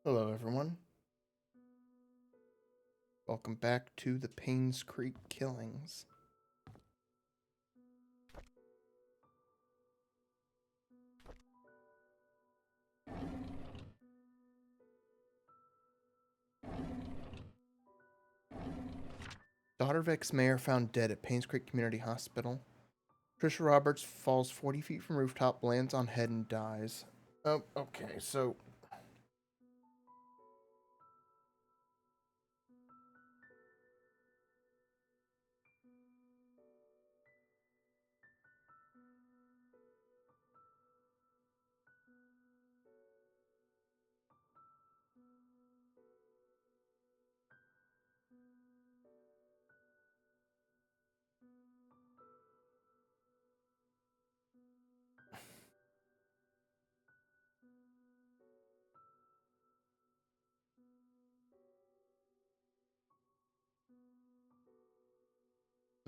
Hello, everyone. Welcome back to the Painscreek Killings. Daughter of ex-mayor found dead at Painscreek Community Hospital. Trisha Roberts falls 40 feet from rooftop, lands on head, and dies. Oh, okay, so...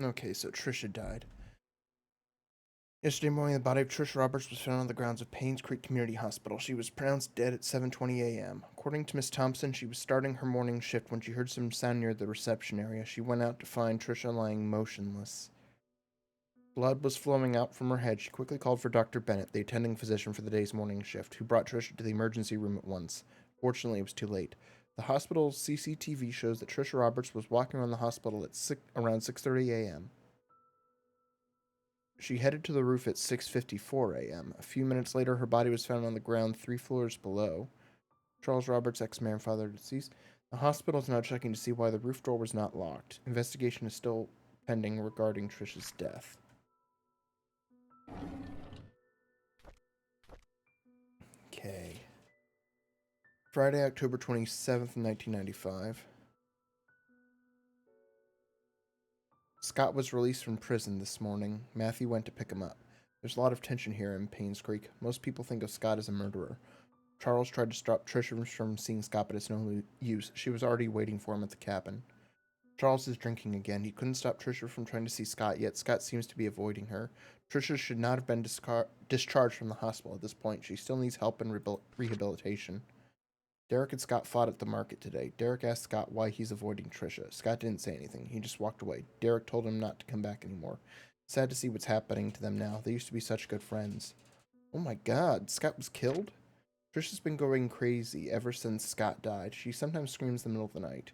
Okay, so Trisha died. Yesterday morning, the body of Trisha Roberts was found on the grounds of Painscreek Community Hospital. She was pronounced dead at 7:20 a.m. According to Miss Thompson, she was starting her morning shift when she heard some sound near the reception area. She went out to find Trisha lying motionless. Blood was flowing out from her head. She quickly called for Dr. Bennett, the attending physician for the day's morning shift, who brought Trisha to the emergency room at once. Fortunately, it was too late. The hospital's CCTV shows that Trisha Roberts was walking around the hospital at around 6:30 a.m. She headed to the roof at 6:54 a.m. A few minutes later, her body was found on the ground 3 floors below. Charles Roberts, ex-mayor and father deceased. The hospital is now checking to see why the roof door was not locked. Investigation is still pending regarding Trisha's death. Okay. Friday, October 27th, 1995. Scott was released from prison this morning. Matthew went to pick him up. There's a lot of tension here in Painscreek. Most people think of Scott as a murderer. Charles tried to stop Trisha from seeing Scott, but it's no use. She was already waiting for him at the cabin. Charles is drinking again. He couldn't stop Trisha from trying to see Scott, yet Scott seems to be avoiding her. Trisha should not have been discharged from the hospital at this point. She still needs help and rehabilitation. Derek and Scott fought at the market today. Derek asked Scott why he's avoiding Trisha. Scott didn't say anything. He just walked away. Derek told him not to come back anymore. Sad to see what's happening to them now. They used to be such good friends. Oh my god, Scott was killed? Trisha's been going crazy ever since Scott died. She sometimes screams in the middle of the night.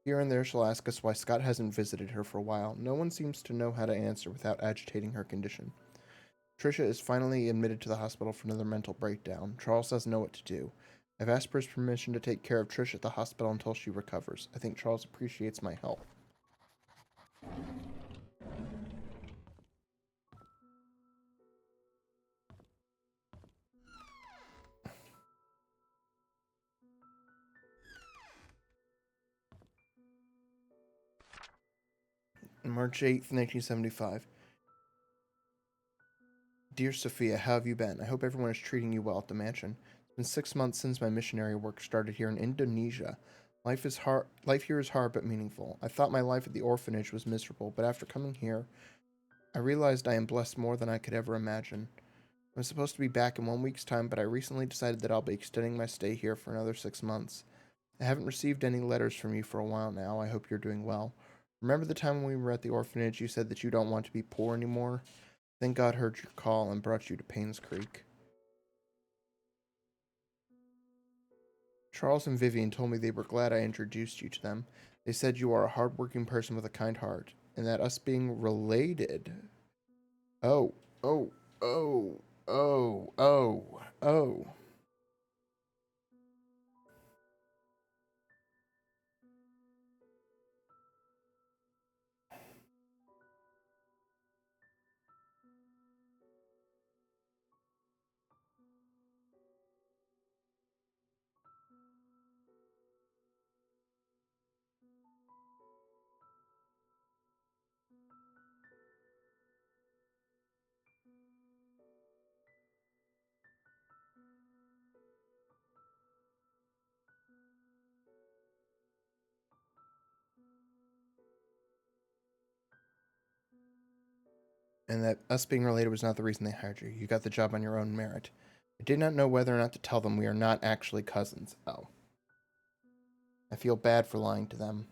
Here and there she'll ask us why Scott hasn't visited her for a while. No one seems to know how to answer without agitating her condition. Trisha is finally admitted to the hospital for another mental breakdown. Charles doesn't know what to do. I've asked for his permission to take care of Trisha at the hospital until she recovers. I think Charles appreciates my help. March 8th, 1975. Dear Sophia, how have you been? I hope everyone is treating you well at the mansion. It's been 6 months since my missionary work started here in Indonesia. Life here is hard but meaningful. I thought my life at the orphanage was miserable, but after coming here, I realized I am blessed more than I could ever imagine. I'm supposed to be back in 1 week's time, but I recently decided that I'll be extending my stay here for another 6 months. I haven't received any letters from you for a while now. I hope you're doing well. Remember the time when we were at the orphanage, you said that you don't want to be poor anymore? Thank God heard your call and brought you to Painscreek. Charles and Vivian told me they were glad I introduced you to them. They said you are a hardworking person with a kind heart, and that us being related. Oh, oh, oh, oh, oh, oh. And that us being related was not the reason they hired you. You got the job on your own merit. I did not know whether or not to tell them we are not actually cousins. Oh. I feel bad for lying to them.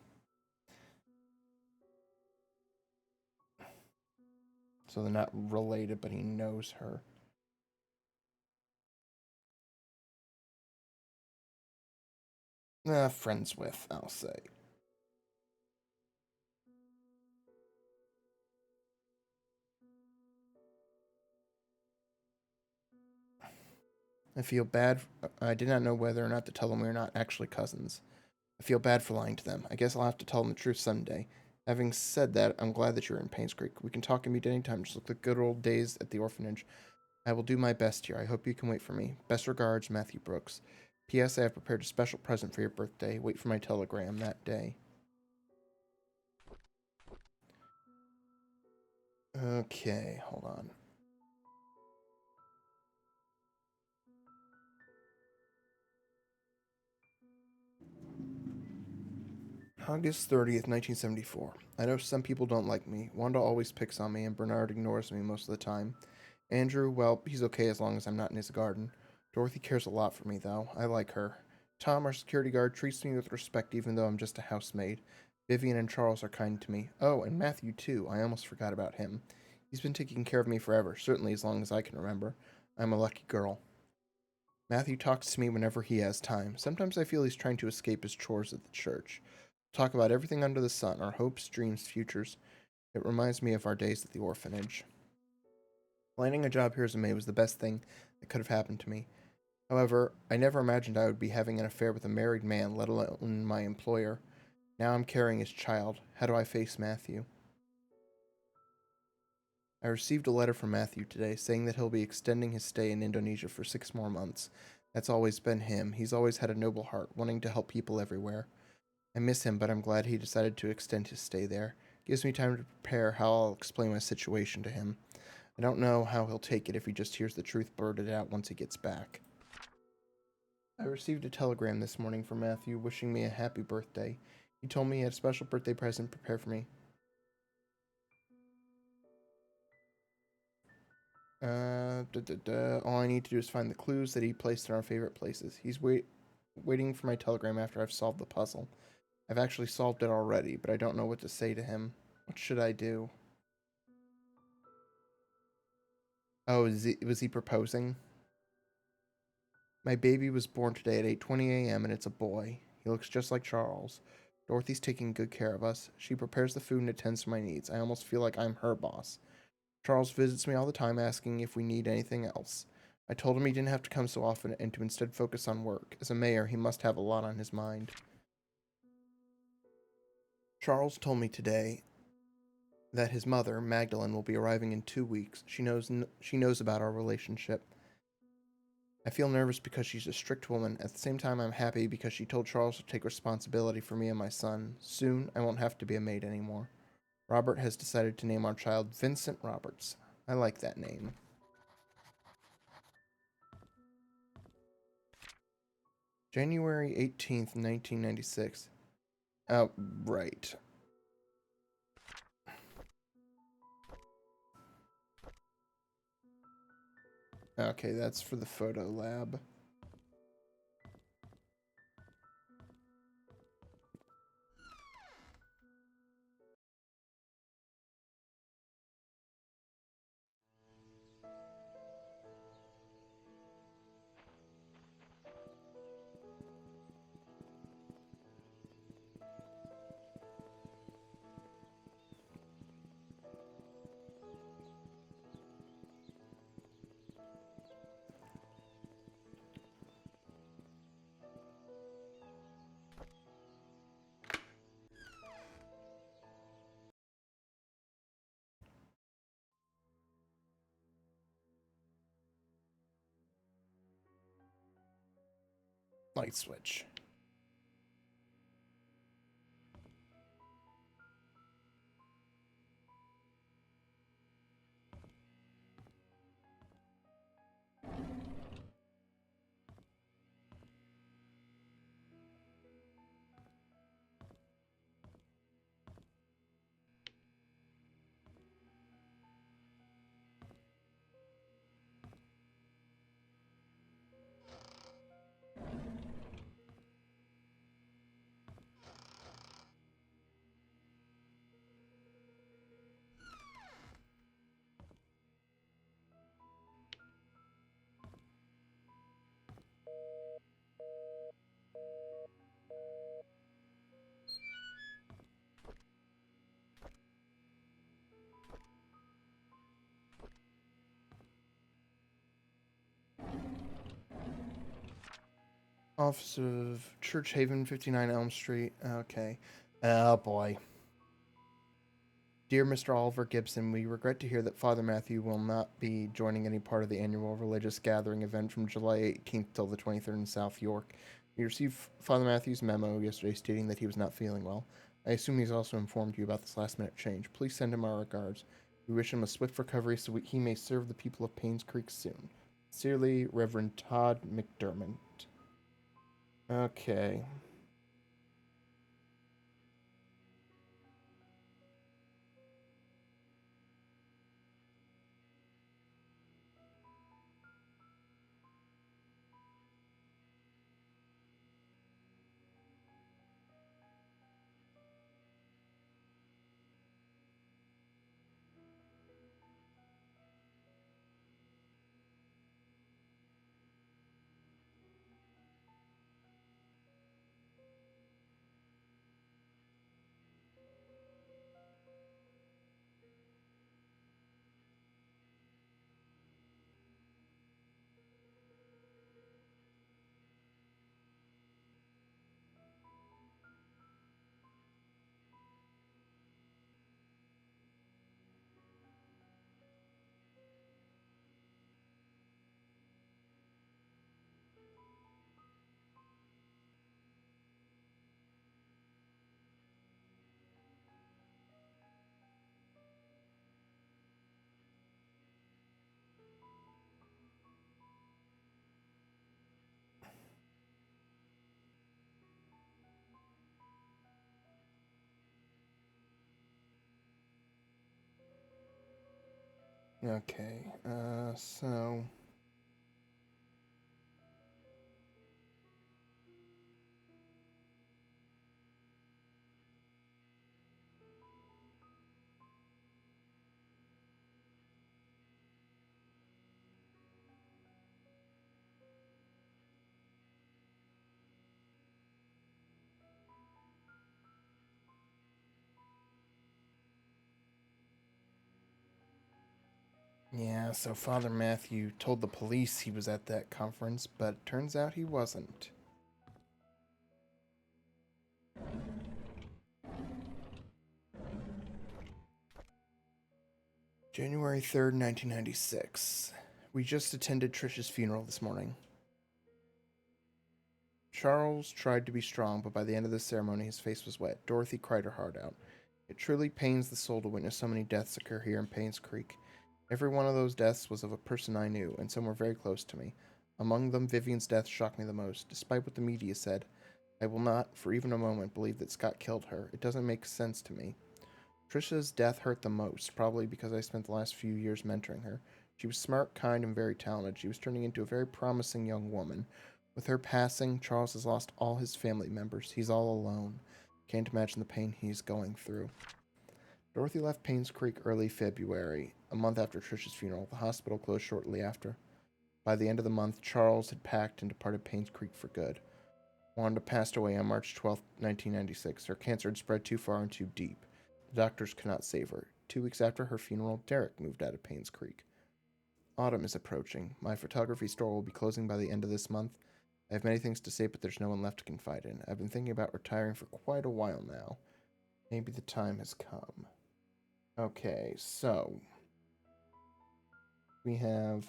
So they're not related, but he knows her. Friends with, I'll say. I feel bad. I did not know whether or not to tell them we are not actually cousins. I feel bad for lying to them. I guess I'll have to tell them the truth someday. Having said that, I'm glad that you're in Painscreek. We can talk and meet anytime, just like the good old days at the orphanage. I will do my best here. I hope you can wait for me. Best regards, Matthew Brooks. P.S. I have prepared a special present for your birthday. Wait for my telegram that day. Okay, hold on. August 30th, 1974. I know some people don't like me. Wanda always picks on me, and Bernard ignores me most of the time. Andrew, well, he's okay as long as I'm not in his garden. Dorothy cares a lot for me, though. I like her. Tom, our security guard, treats me with respect even though I'm just a housemaid. Vivian and Charles are kind to me. Oh, and Matthew, too. I almost forgot about him. He's been taking care of me forever, certainly as long as I can remember. I'm a lucky girl. Matthew talks to me whenever he has time. Sometimes I feel he's trying to escape his chores at the church. Talk about everything under the sun, our hopes, dreams, futures. It reminds me of our days at the orphanage. Landing a job here as a maid was the best thing that could have happened to me. However, I never imagined I would be having an affair with a married man, let alone my employer. Now I'm carrying his child. How do I face Matthew? I received a letter from Matthew today saying that he'll be extending his stay in Indonesia for 6 more months. That's always been him. He's always had a noble heart, wanting to help people everywhere. I miss him, but I'm glad he decided to extend his stay there. Gives me time to prepare how I'll explain my situation to him. I don't know how he'll take it if he just hears the truth blurted out once he gets back. I received a telegram this morning from Matthew wishing me a happy birthday. He told me he had a special birthday present prepared for me. All I need to do is find the clues that he placed in our favorite places. He's waiting for my telegram after I've solved the puzzle. I've actually solved it already, but I don't know what to say to him. What should I do? Oh, was he proposing? My baby was born today at 8:20 a.m. and it's a boy. He looks just like Charles. Dorothy's taking good care of us. She prepares the food and attends to my needs. I almost feel like I'm her boss. Charles visits me all the time asking if we need anything else. I told him he didn't have to come so often and to instead focus on work. As a mayor, he must have a lot on his mind. Charles told me today that his mother, Magdalene, will be arriving in 2 weeks. She knows about our relationship. I feel nervous because she's a strict woman. At the same time, I'm happy because she told Charles to take responsibility for me and my son. Soon, I won't have to be a maid anymore. Robert has decided to name our child Vincent Roberts. I like that name. January 18th, 1996. Oh, right. Okay, that's for the photo lab. Light switch. Office of Church Haven, 59 Elm Street. Okay. Oh boy. Dear Mr. Oliver Gibson, we regret to hear that Father Matthew will not be joining any part of the annual religious gathering event from July 18th till the 23rd in South York. We received Father Matthew's memo yesterday stating that he was not feeling well. I assume he's also informed you about this last minute change. Please send him our regards. We wish him a swift recovery so he may serve the people of Painscreek soon. Sincerely, Reverend Todd McDermott. Okay. Okay. So. Yeah, so Father Matthew told the police he was at that conference, but turns out he wasn't. January 3rd, 1996. We just attended Trish's funeral this morning. Charles tried to be strong, but by the end of the ceremony, his face was wet. Dorothy cried her heart out. It truly pains the soul to witness so many deaths occur here in Painscreek. Every one of those deaths was of a person I knew, and some were very close to me. Among them, Vivian's death shocked me the most. Despite what the media said, I will not, for even a moment, believe that Scott killed her. It doesn't make sense to me. Trisha's death hurt the most, probably because I spent the last few years mentoring her. She was smart, kind, and very talented. She was turning into a very promising young woman. With her passing, Charles has lost all his family members. He's all alone. Can't imagine the pain he's going through. Dorothy left Painscreek early February, a month after Trisha's funeral. The hospital closed shortly after. By the end of the month, Charles had packed and departed Painscreek for good. Wanda passed away on March 12, 1996. Her cancer had spread too far and too deep. The doctors could not save her. 2 weeks after her funeral, Derek moved out of Painscreek. Autumn is approaching. My photography store will be closing by the end of this month. I have many things to say, but there's no one left to confide in. I've been thinking about retiring for quite a while now. Maybe the time has come. Okay, so we have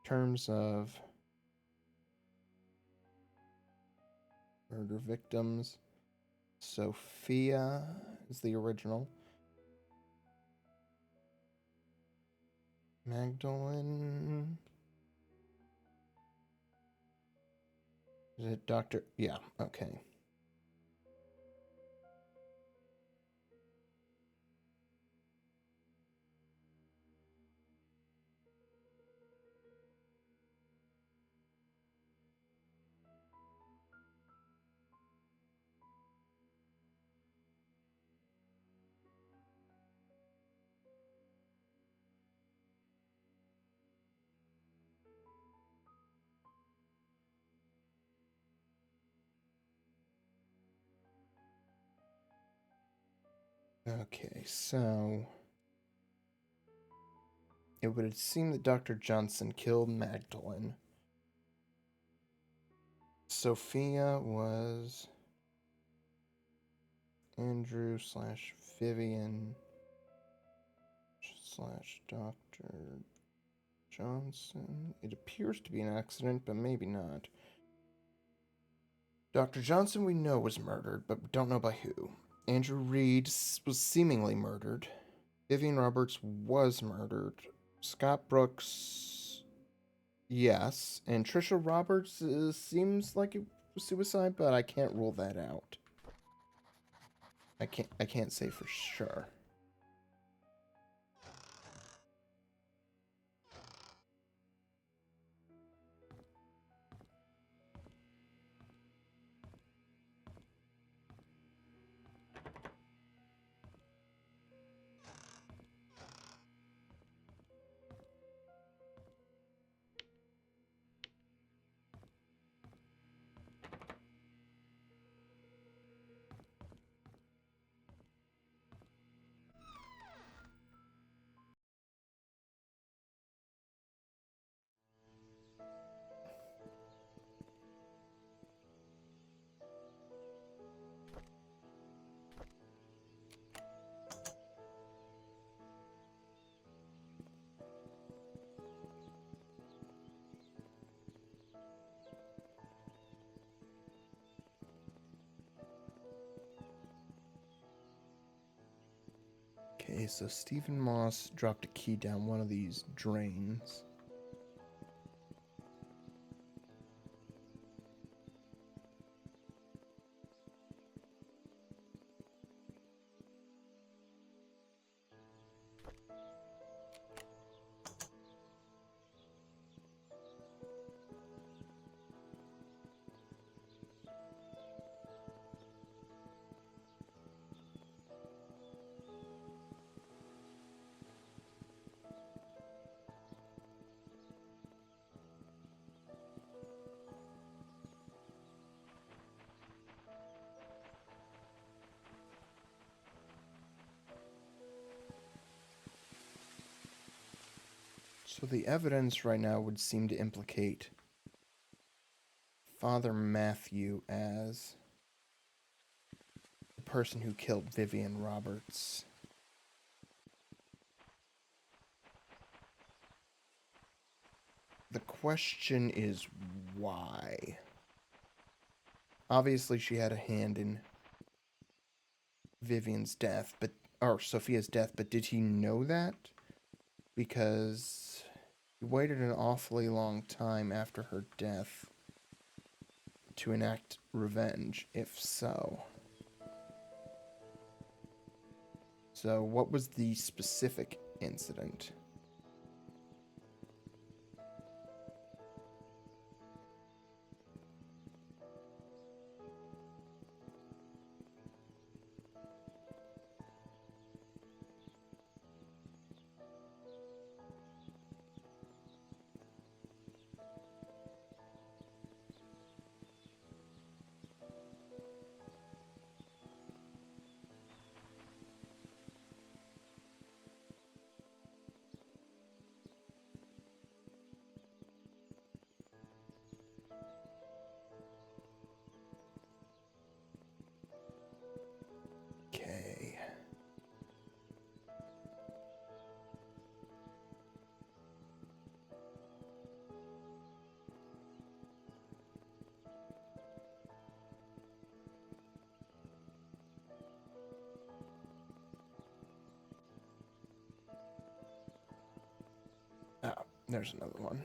terms of murder victims. Sophia is the original. Magdalene. Is it Dr.? Yeah, okay. Okay, so it would seem that Dr. Johnson killed Magdalene. Sophia was Andrew / Vivian / Dr. Johnson. It appears to be an accident, but maybe not. Dr. Johnson we know was murdered, but we don't know by who. Andrew Reed was seemingly murdered. Vivian Roberts was murdered. Scott Brooks, yes. And Trisha Roberts seems like it was suicide, but I can't rule that out. I can't say for sure. Okay, so Stephen Moss dropped a key down one of these drains. So the evidence right now would seem to implicate Father Matthew as the person who killed Vivian Roberts. The question is why? Obviously she had a hand in Vivian's death, or Sophia's death, but did he know that? Because he waited an awfully long time after her death to enact revenge, if so. So, what was the specific incident? Okay. Oh, there's another one.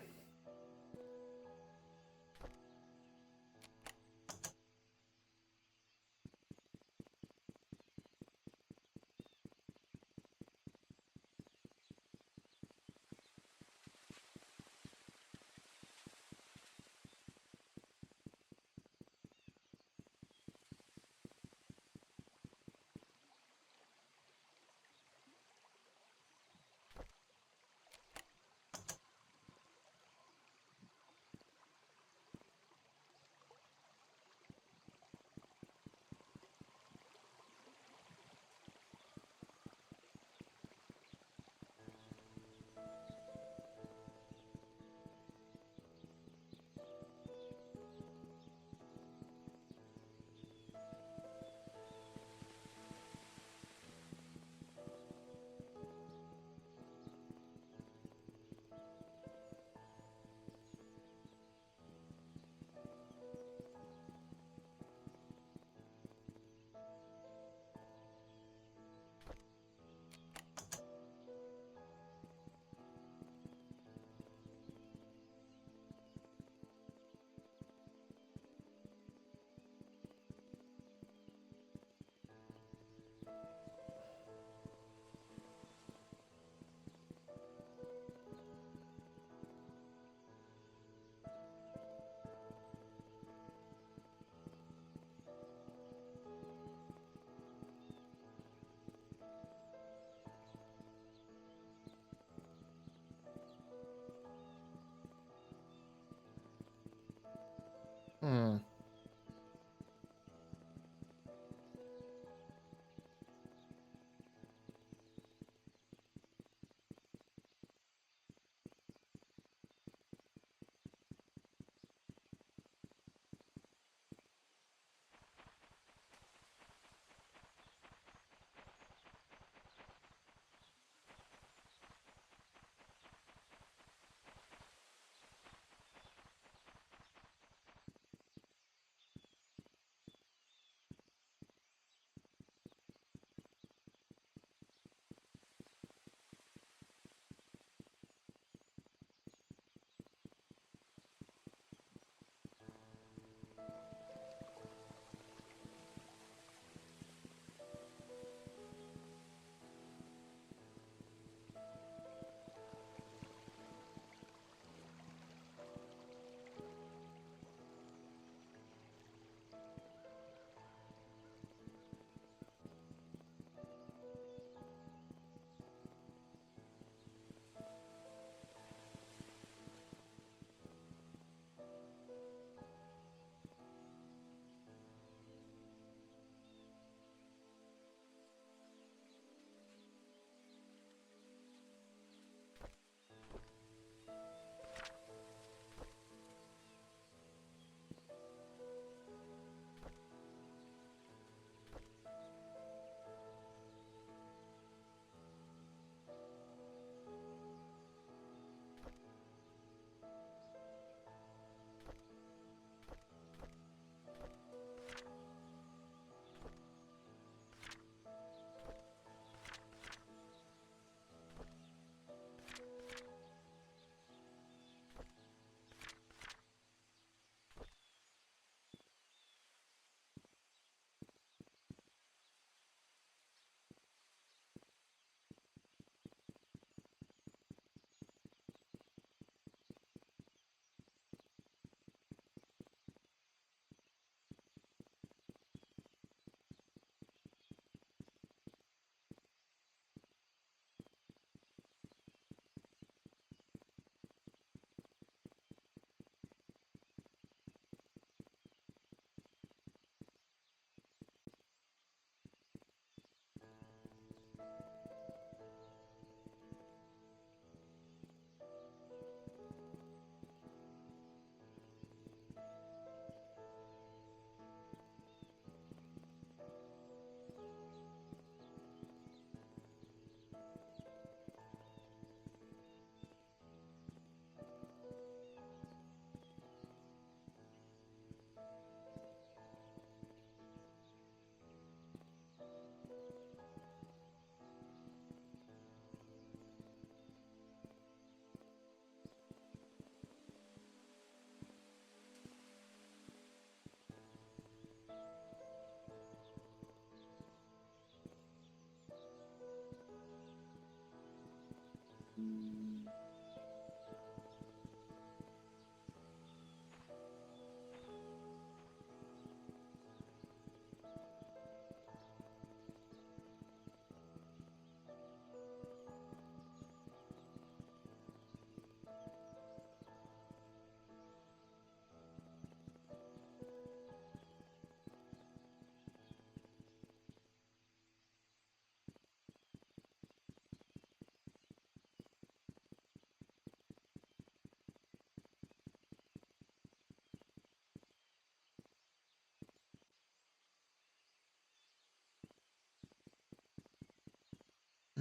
Hmm.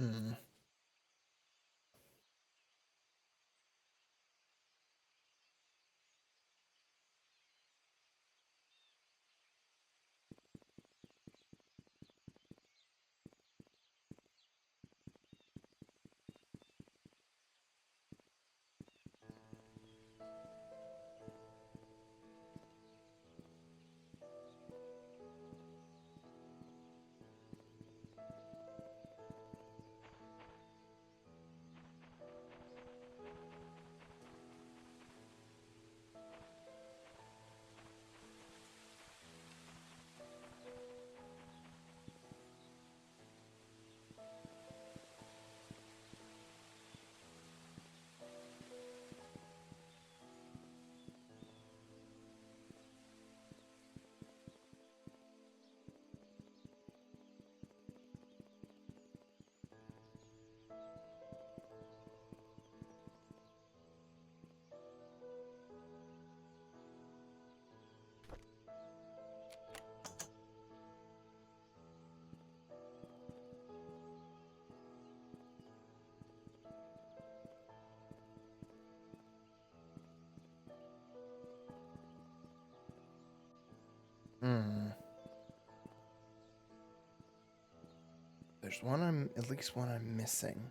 Hmm. There's at least one I'm missing.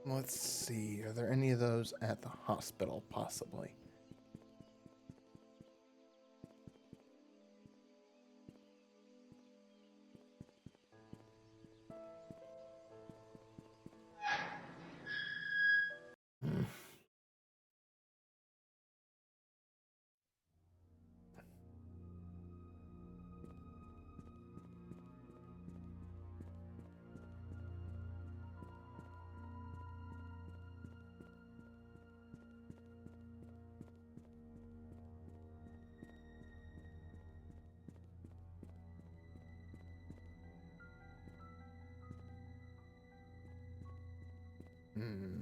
Let's see. Are there any of those at the hospital, possibly? Hmm. Hmm.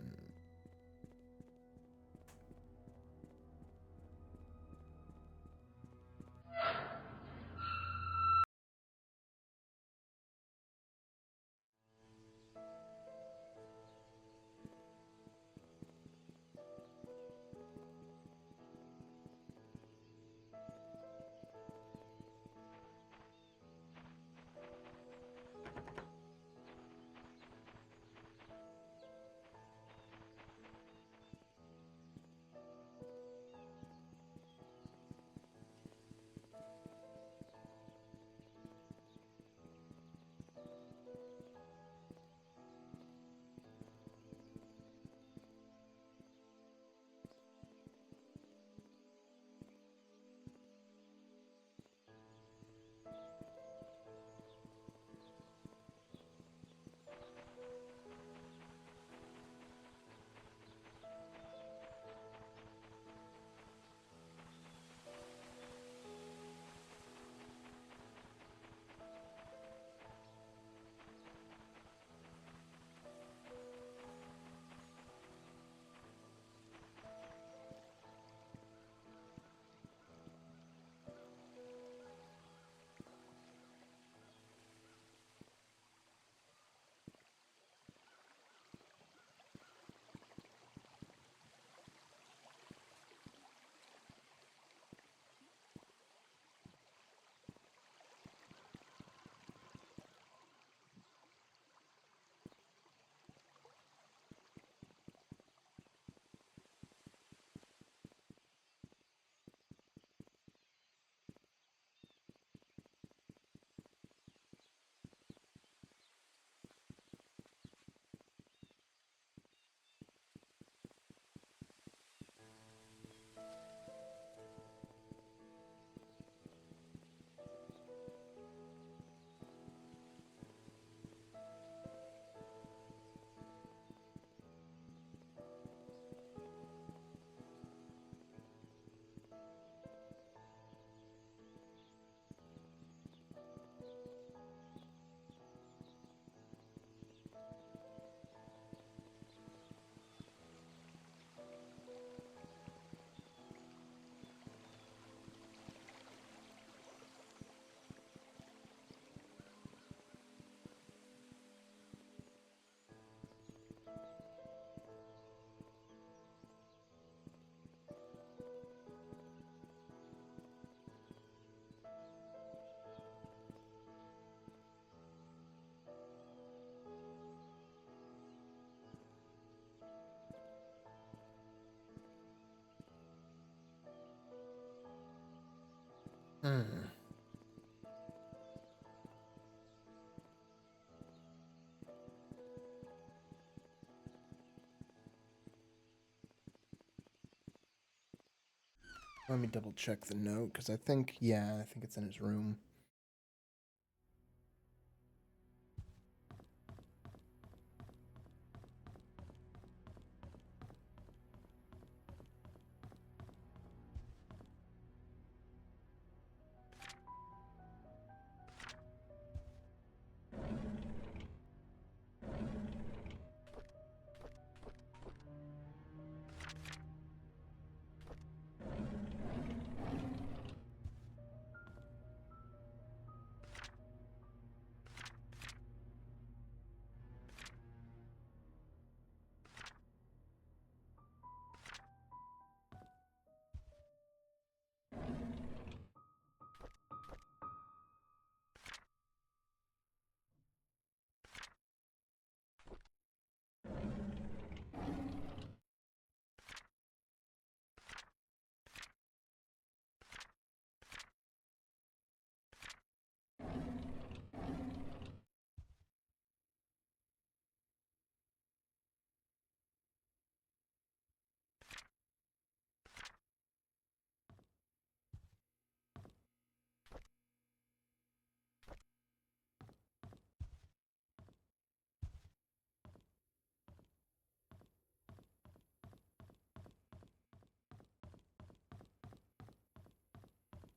Hmm. Let me double check the note, because I think it's in his room.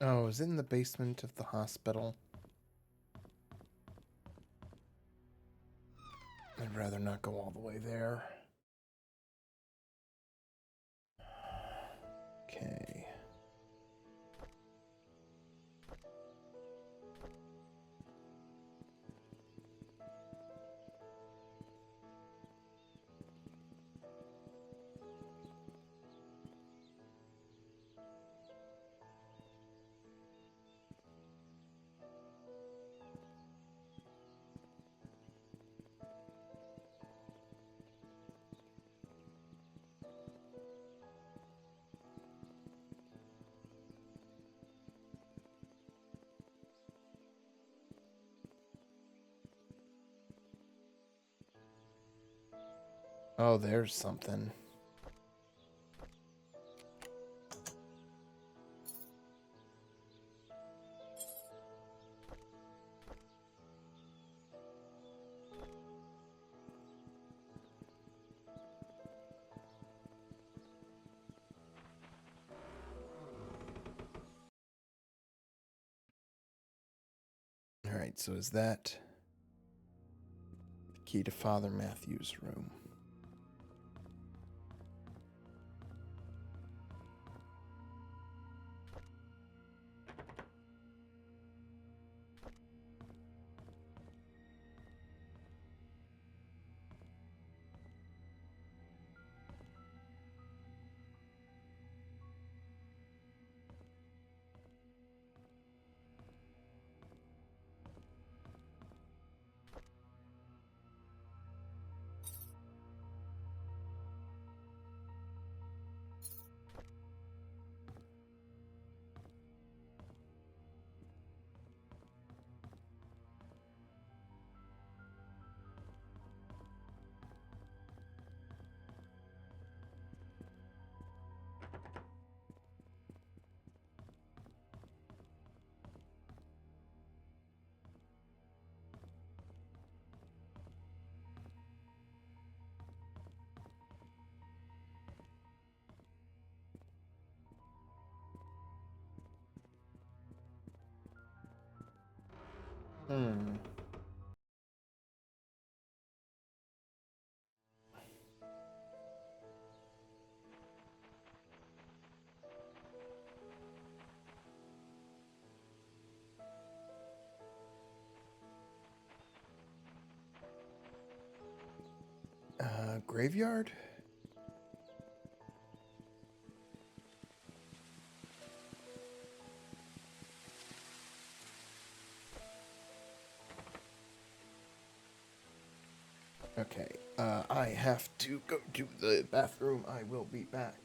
Oh, is it in the basement of the hospital? I'd rather not go all the way there. Okay. Oh, there's something. Alright, so is that the key to Father Matthew's room? Hmm. Graveyard? Okay. I have to go to the bathroom. I will be back.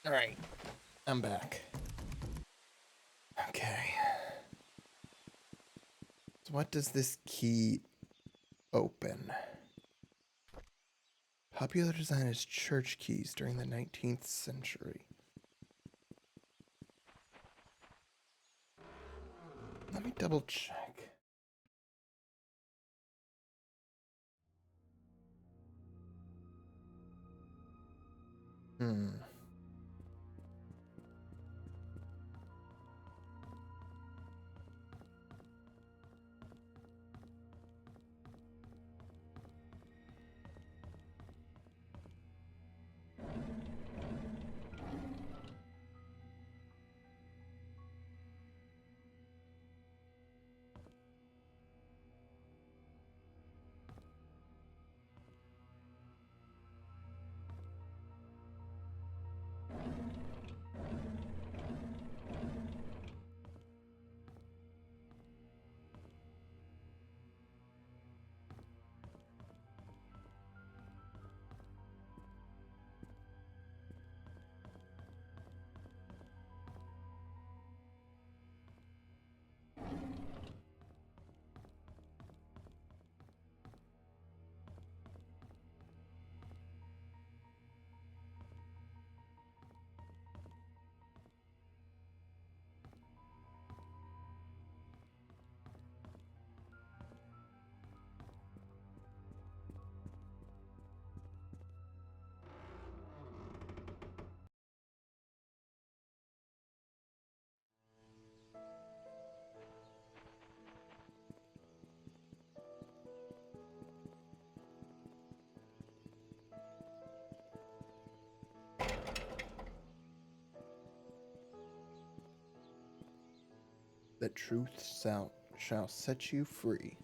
Alright, I'm back. Okay. So what does this key open? Popular design as church keys during the 19th century. Let me double check. Hmm. The truth shall set you free.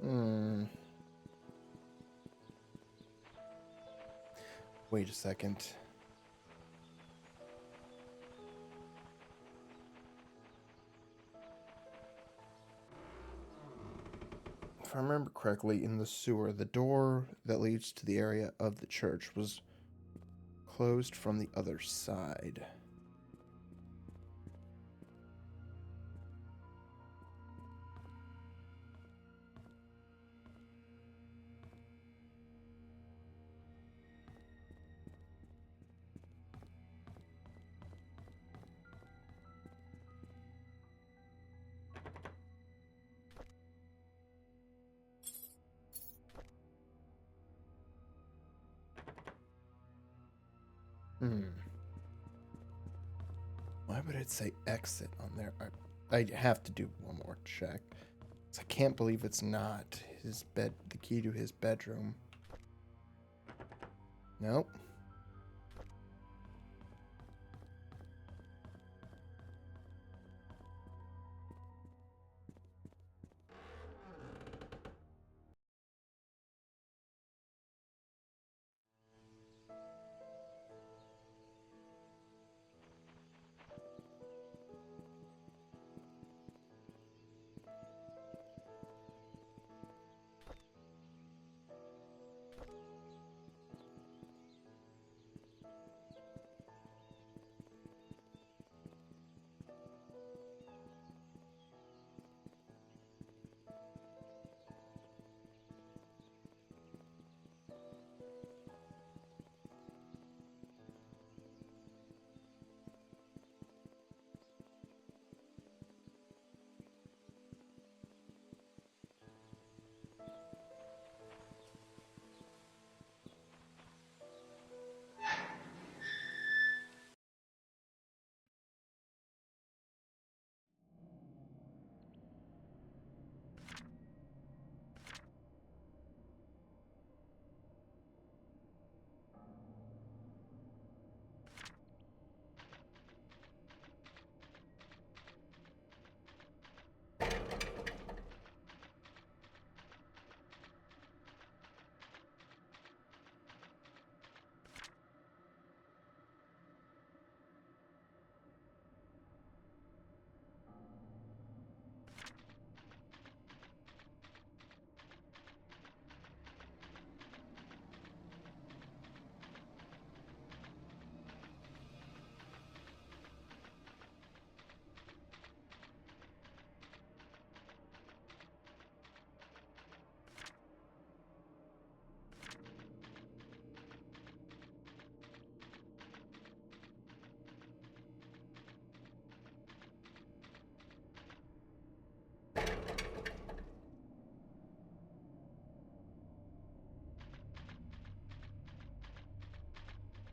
Hmm. Wait a second. If I remember correctly, in the sewer, the door that leads to the area of the church was closed from the other side. Hmm. Why would it say exit on there? I have to do one more check. 'Cause I can't believe it's not his bed, the key to his bedroom. Nope.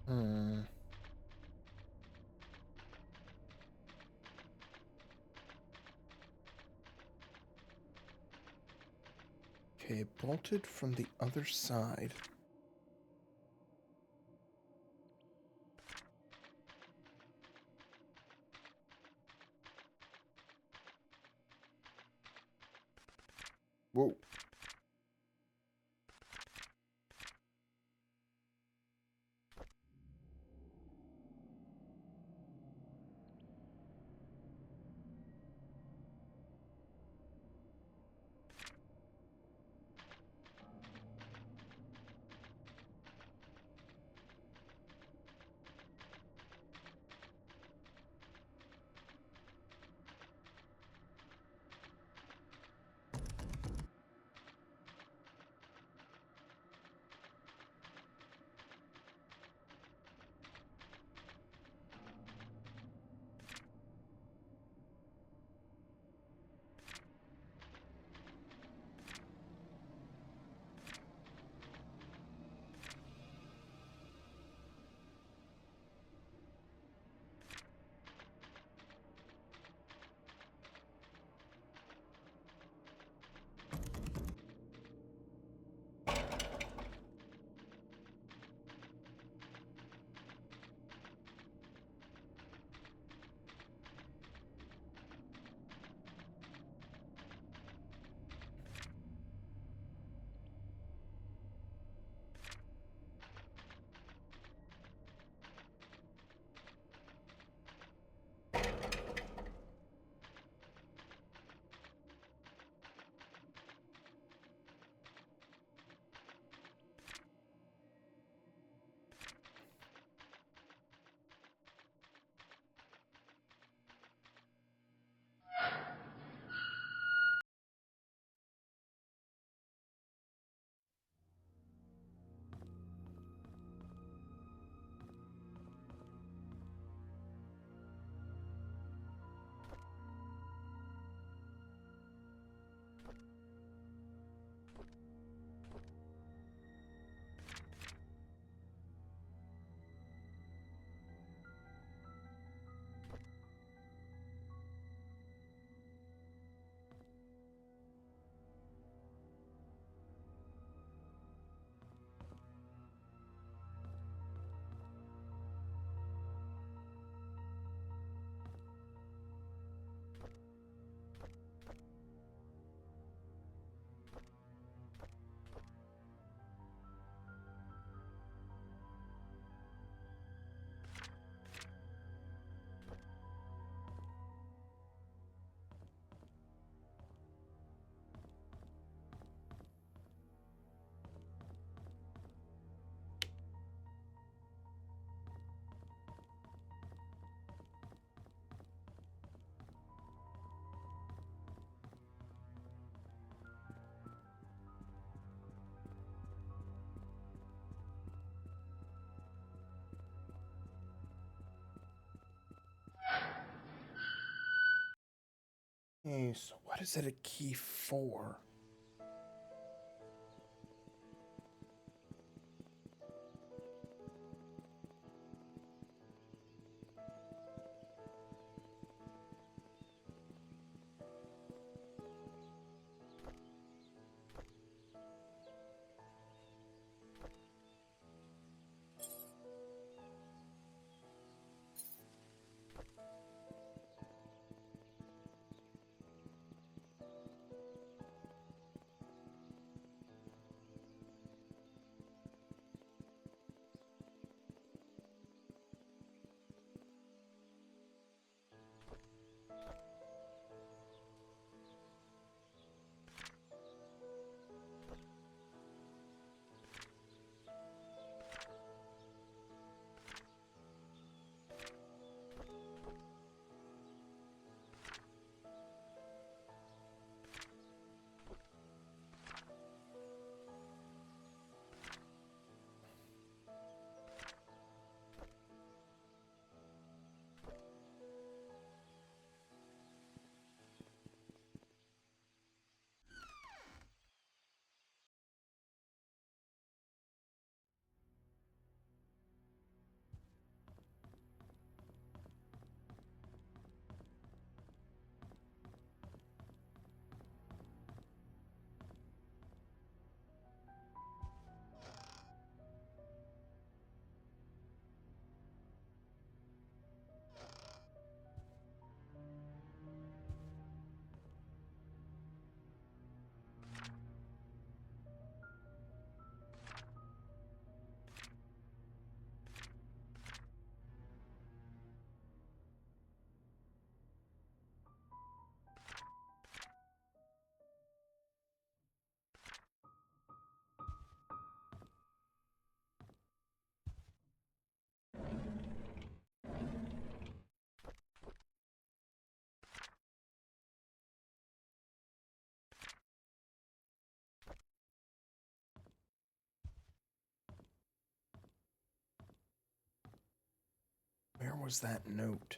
Hmm. Okay, it bolted from the other side. Whoa. Okay, so what is it a key for? was that note?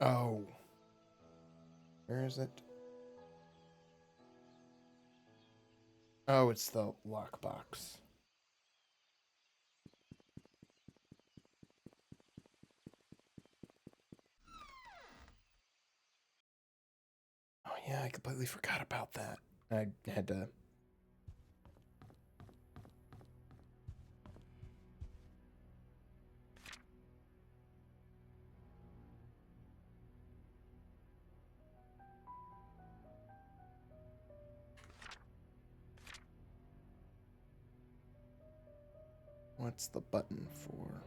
Oh. Where is it? Oh, it's the lockbox. Oh, yeah, I completely forgot about that. I had to. What's the button for?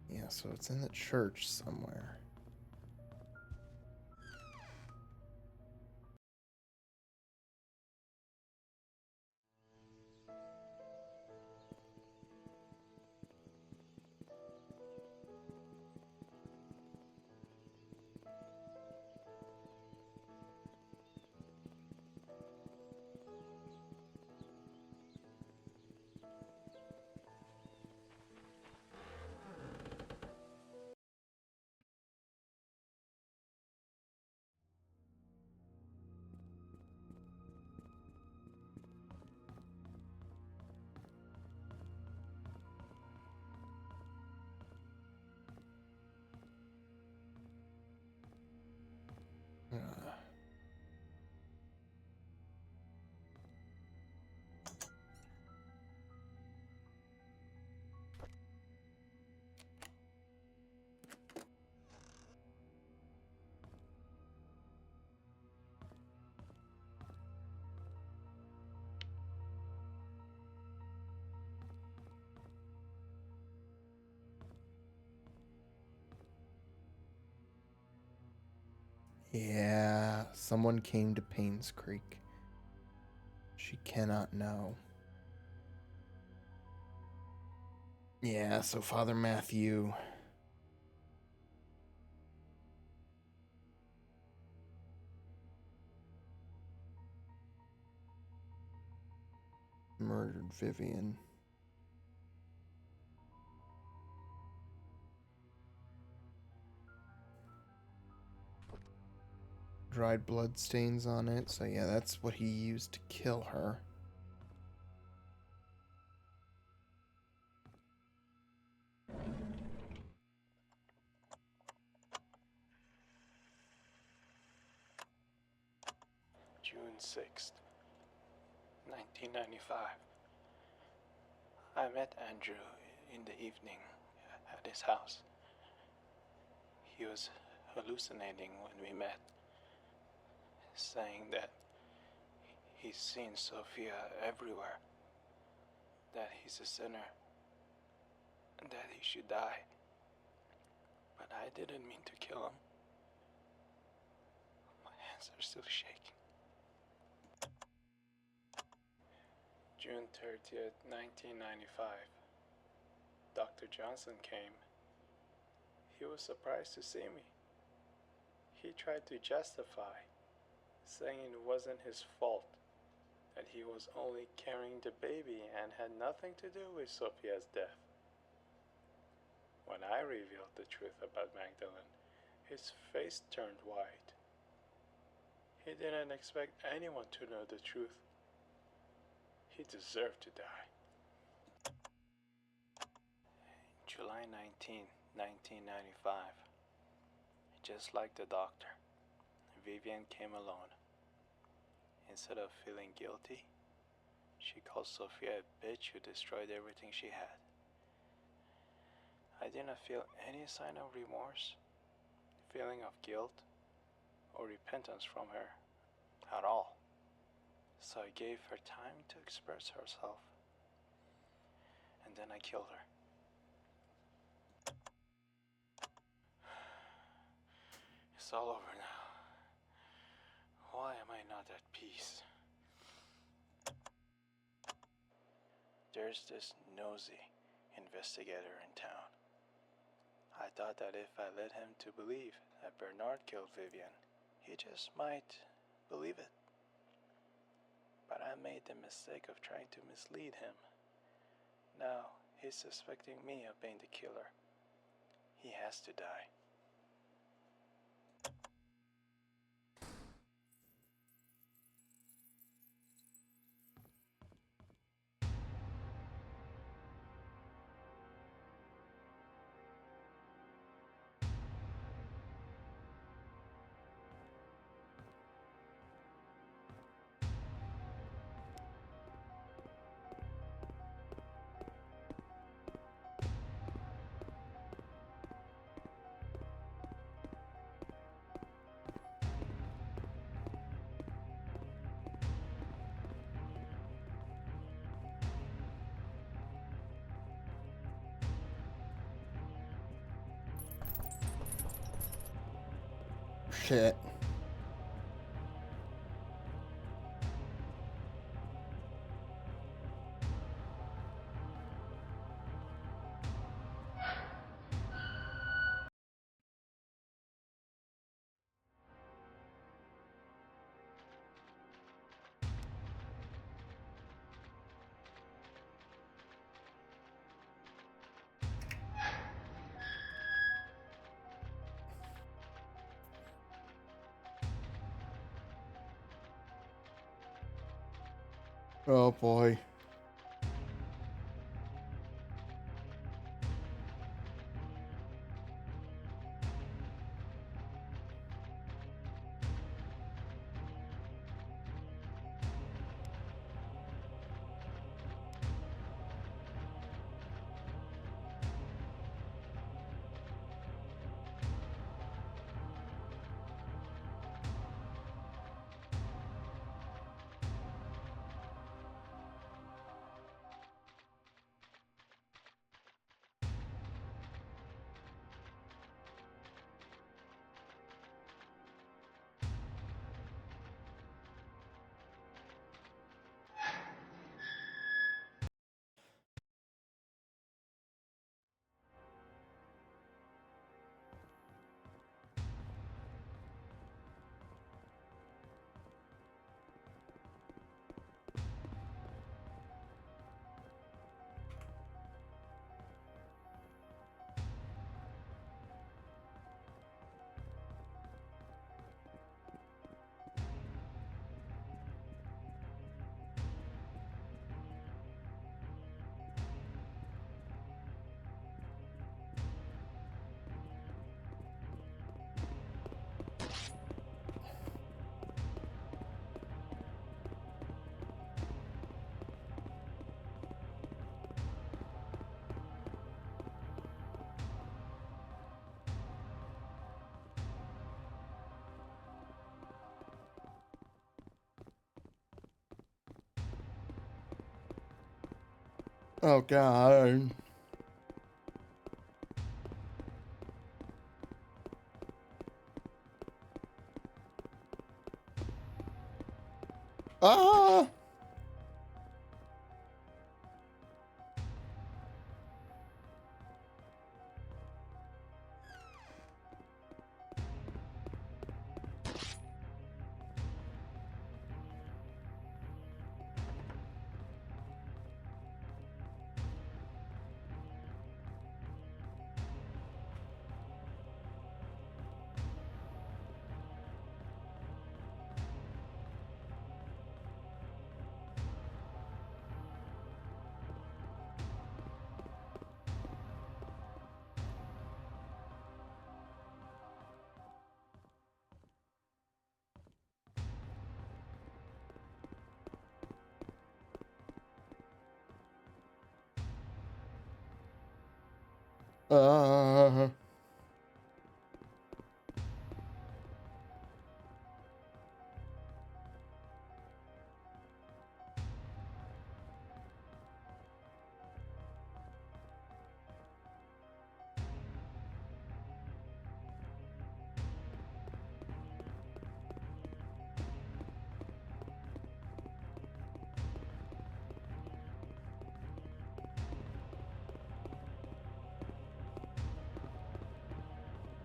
Yeah, so it's in the church somewhere. Uh, yeah, someone came to Painscreek. She cannot know. Yeah, so Father Matthew. Murdered Vivian. Dried blood stains on it, so yeah, that's what he used to kill her. June 6th, 1995. I met Andrew in the evening at his house. He was hallucinating when we met, saying that he's seen Sophia everywhere, that he's a sinner, and that he should die. But I didn't mean to kill him. My hands are still shaking. June 30th, 1995. Dr. Johnson came. He was surprised to see me. He tried to justify, saying it wasn't his fault, that he was only carrying the baby and had nothing to do with Sophia's death. When I revealed the truth about Magdalene, his face turned white. He didn't expect anyone to know the truth. He deserved to die. July 19, 1995. Just like the doctor, Vivian came alone. Instead of feeling guilty, she called Sophia a bitch who destroyed everything she had. I didn't feel any sign of remorse, feeling of guilt, or repentance from her at all. So I gave her time to express herself. And then I killed her. It's all over now. Why am I not at peace? There's this nosy investigator in town. I thought that if I led him to believe that Bernard killed Vivian, he just might believe it. But I made the mistake of trying to mislead him. Now he's suspecting me of being the killer. He has to die. Shit. Oh boy. Oh god. Ah! Uh.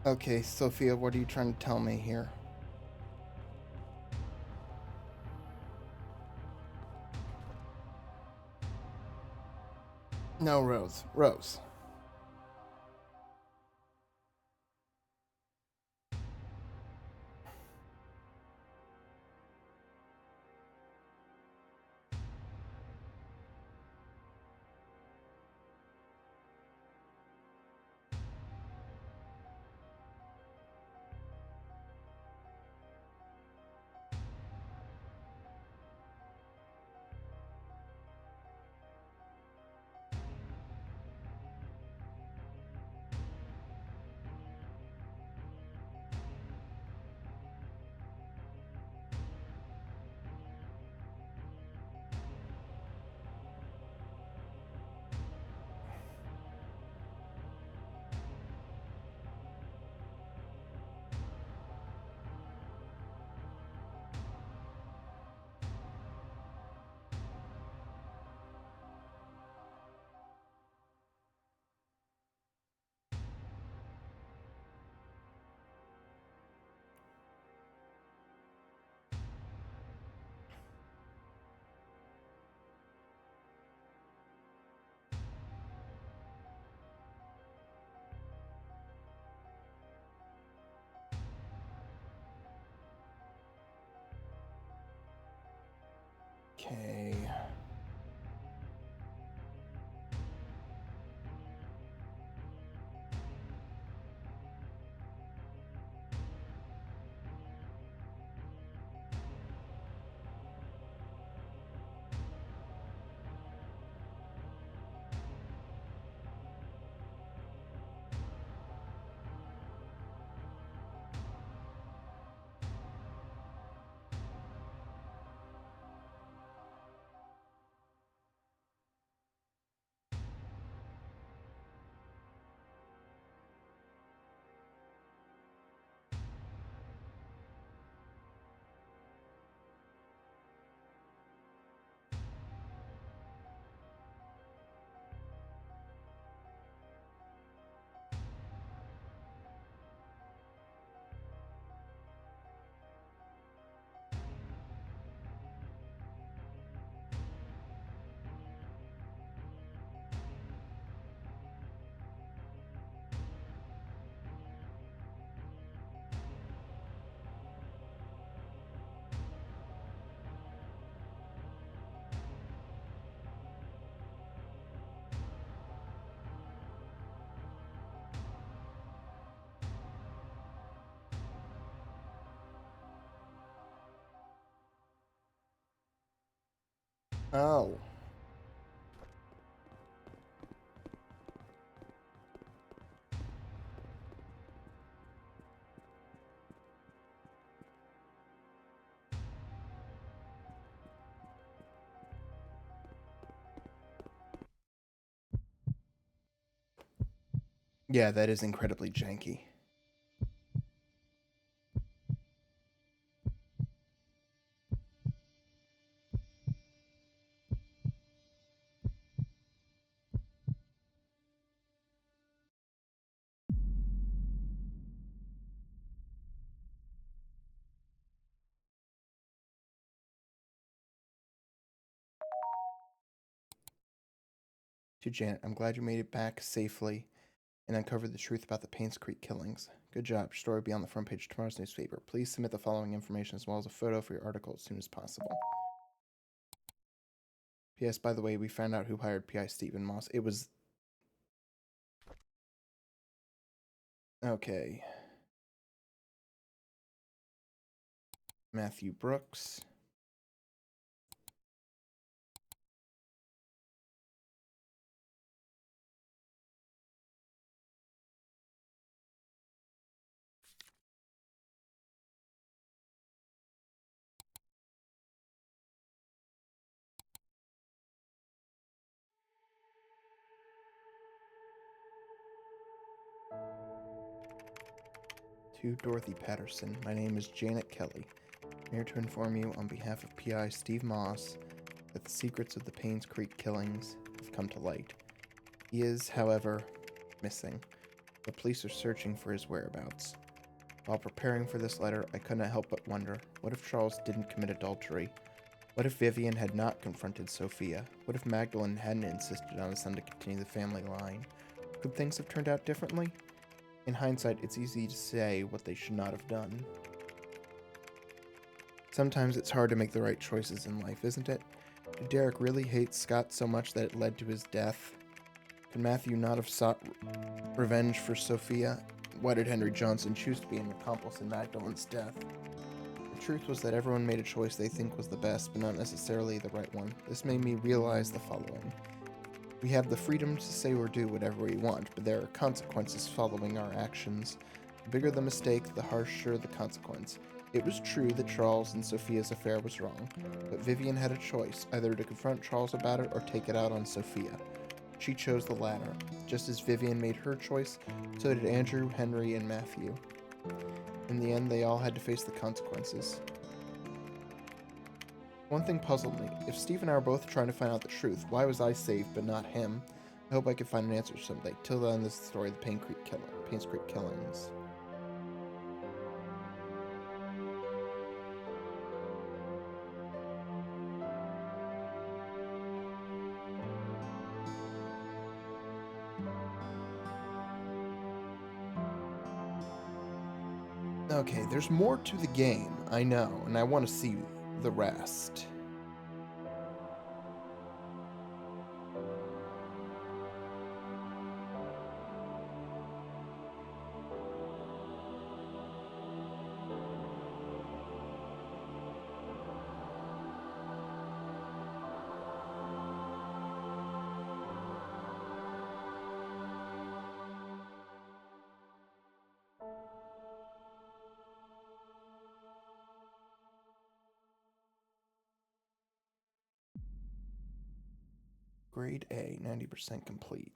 Okay, Sophia, what are you trying to tell me here? No, Rose. Rose. Okay. Oh. Yeah, that is incredibly janky. To Janet, I'm glad you made it back safely and uncovered the truth about the Painscreek Killings. Good job. Your story will be on the front page of tomorrow's newspaper. Please submit the following information as well as a photo for your article as soon as possible. P.S. By the way, we found out who hired P.I. Stephen Moss. It was... Okay. Matthew Brooks. To Dorothy Patterson, my name is Janet Kelly. I'm here to inform you on behalf of PI Steve Moss that the secrets of the Painscreek Killings have come to light. He is, however, missing. The police are searching for his whereabouts. While preparing for this letter, I couldn't help but wonder, what if Charles didn't commit adultery? What if Vivian had not confronted Sophia? What if Magdalene hadn't insisted on his son to continue the family line? Could things have turned out differently? In hindsight, it's easy to say what they should not have done. Sometimes it's hard to make the right choices in life, isn't it? Did Derek really hate Scott so much that it led to his death? Could Matthew not have sought revenge for Sophia? Why did Henry Johnson choose to be an accomplice in Magdalene's death? The truth was that everyone made a choice they think was the best, but not necessarily the right one. This made me realize the following. We have the freedom to say or do whatever we want, but there are consequences following our actions. The bigger the mistake, the harsher the consequence. It was true that Charles and Sophia's affair was wrong, but Vivian had a choice, either to confront Charles about it or take it out on Sophia. She chose the latter. Just as Vivian made her choice, so did Andrew, Henry, and Matthew. In the end, they all had to face the consequences. One thing puzzled me. If Steve and I are both trying to find out the truth, why was I saved but not him? I hope I can find an answer someday. Till then, this is the story of the Painscreek Killings. Okay, there's more to the game, I know, and I want to see the rest. Grade A, 90% complete.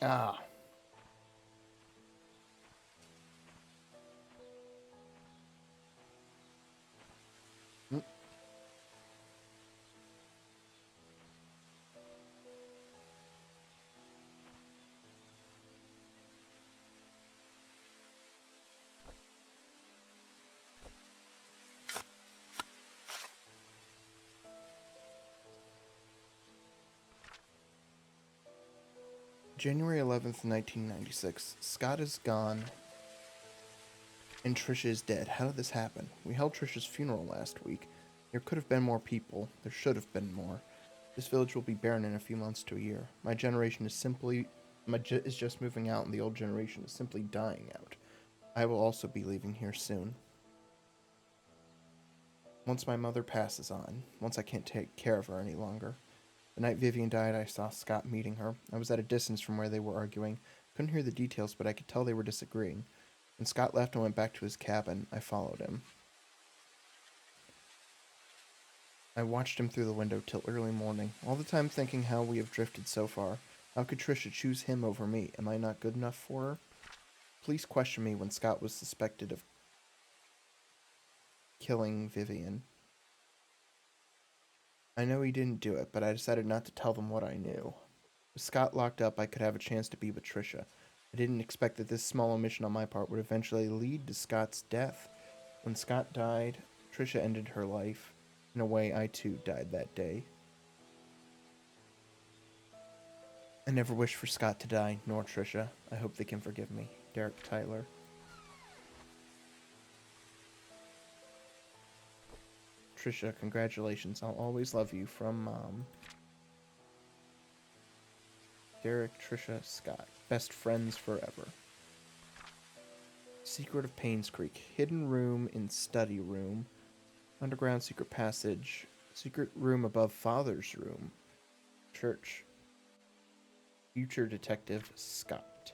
Ah. Mm. January 11th, 1996. Scott is gone and Trisha is dead. How did this happen? We held Trisha's funeral last week. There could have been more people. There should have been more. This village will be barren in a few months to a year. My generation is is just moving out and the old generation is simply dying out. I will also be leaving here soon. Once my mother passes on, once I can't take care of her any longer. The night Vivian died, I saw Scott meeting her. I was at a distance from where they were arguing. Couldn't hear the details, but I could tell they were disagreeing. When Scott left and went back to his cabin, I followed him. I watched him through the window till early morning, all the time thinking how we have drifted so far. How could Trisha choose him over me? Am I not good enough for her? Police questioned me when Scott was suspected of killing Vivian. I know he didn't do it, but I decided not to tell them what I knew. With Scott locked up, I could have a chance to be with Trisha. I didn't expect that this small omission on my part would eventually lead to Scott's death. When Scott died, Trisha ended her life. In a way, I too died that day. I never wished for Scott to die, nor Trisha. I hope they can forgive me. Derek Tyler. Trisha, congratulations. I'll always love you. From Mom. Derek, Trisha, Scott. Best friends forever. Secret of Painscreek. Hidden room in study room. Underground secret passage. Secret room above father's room. Church. Future detective Scott.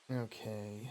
Okay.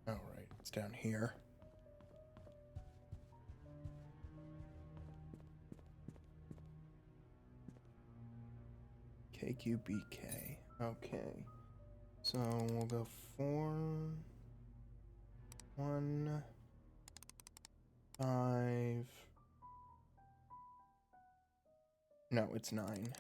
Alright, it's down here. KQBK. Okay. So we'll go 4, 1, 5. No, it's 9.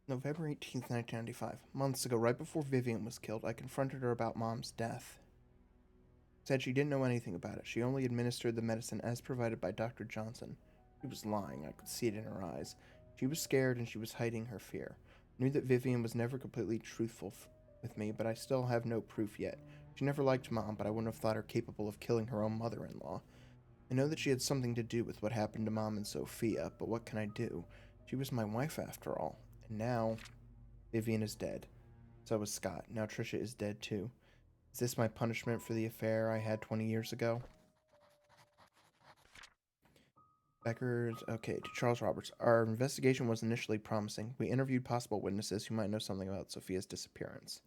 November 18th, 1995. Months ago, right before Vivian was killed, I confronted her about Mom's death. Said she didn't know anything about it. She only administered the medicine as provided by Dr. Johnson. She was lying. I could see it in her eyes. She was scared and she was hiding her fear. I knew that Vivian was never completely truthful with me, but I still have no proof yet. She never liked Mom, but I wouldn't have thought her capable of killing her own mother-in-law. I know that she had something to do with what happened to Mom and Sophia, but what can I do? She was my wife after all. And now, Vivian is dead. So was Scott. Now Trisha is dead too. Is this my punishment for the affair I had 20 years ago? Becker's. Okay, to Charles Roberts. Our investigation was initially promising. We interviewed possible witnesses who might know something about Sophia's disappearance.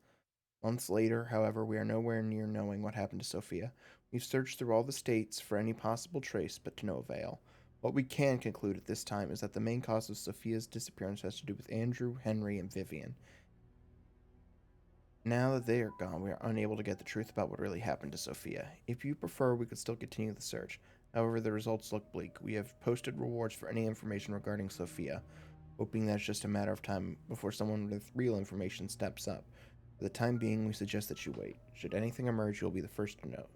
Months later, however, we are nowhere near knowing what happened to Sophia. We've searched through all the states for any possible trace, but to no avail. What we can conclude at this time is that the main cause of Sophia's disappearance has to do with Andrew, Henry, and Vivian. Now that they are gone, we are unable to get the truth about what really happened to Sophia. If you prefer, we could still continue the search. However, the results look bleak. We have posted rewards for any information regarding Sophia, hoping that it's just a matter of time before someone with real information steps up. For the time being, we suggest that you wait. Should anything emerge, you'll be the first to know.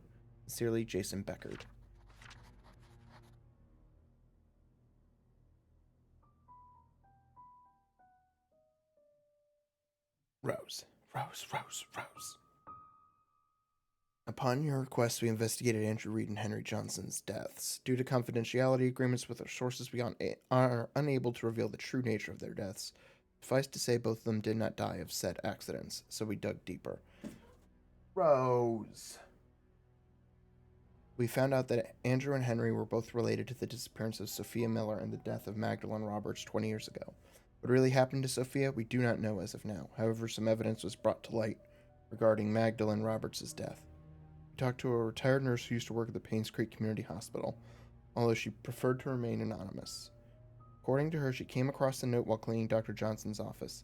Sincerely, Jason Beckard. Rose. Rose, Rose, Rose. Upon your request, we investigated Andrew Reed and Henry Johnson's deaths. Due to confidentiality agreements with our sources, we are unable to reveal the true nature of their deaths. Suffice to say, both of them did not die of said accidents, so we dug deeper. Rose. We found out that Andrew and Henry were both related to the disappearance of Sophia Miller and the death of Magdalene Roberts 20 years ago. What really happened to Sophia, we do not know as of now. However, some evidence was brought to light regarding Magdalene Roberts' death. We talked to a retired nurse who used to work at the Painscreek Community Hospital, although she preferred to remain anonymous. According to her, she came across the note while cleaning Dr. Johnson's office.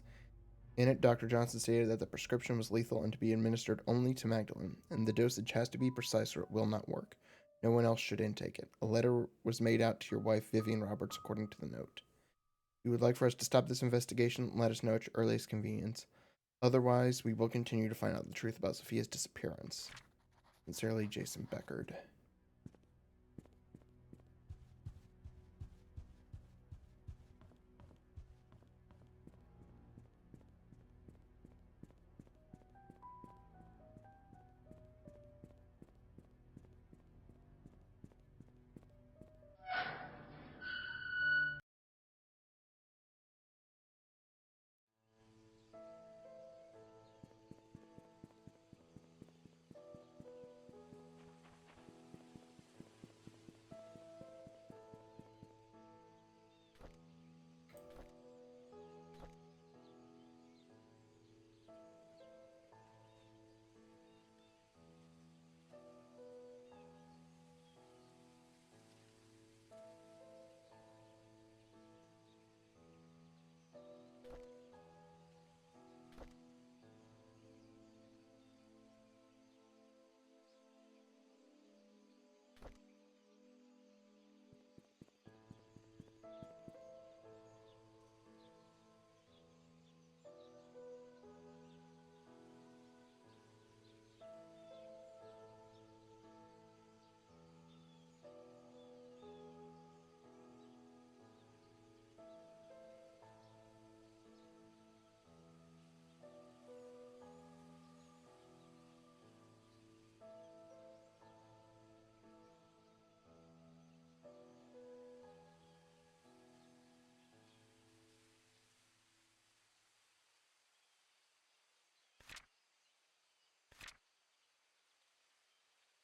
In it, Dr. Johnson stated that the prescription was lethal and to be administered only to Magdalene, and the dosage has to be precise or it will not work. No one else should intake it. A letter was made out to your wife, Vivian Roberts, according to the note. If you would like for us to stop this investigation, let us know at your earliest convenience. Otherwise, we will continue to find out the truth about Sophia's disappearance. Sincerely, Jason Beckard.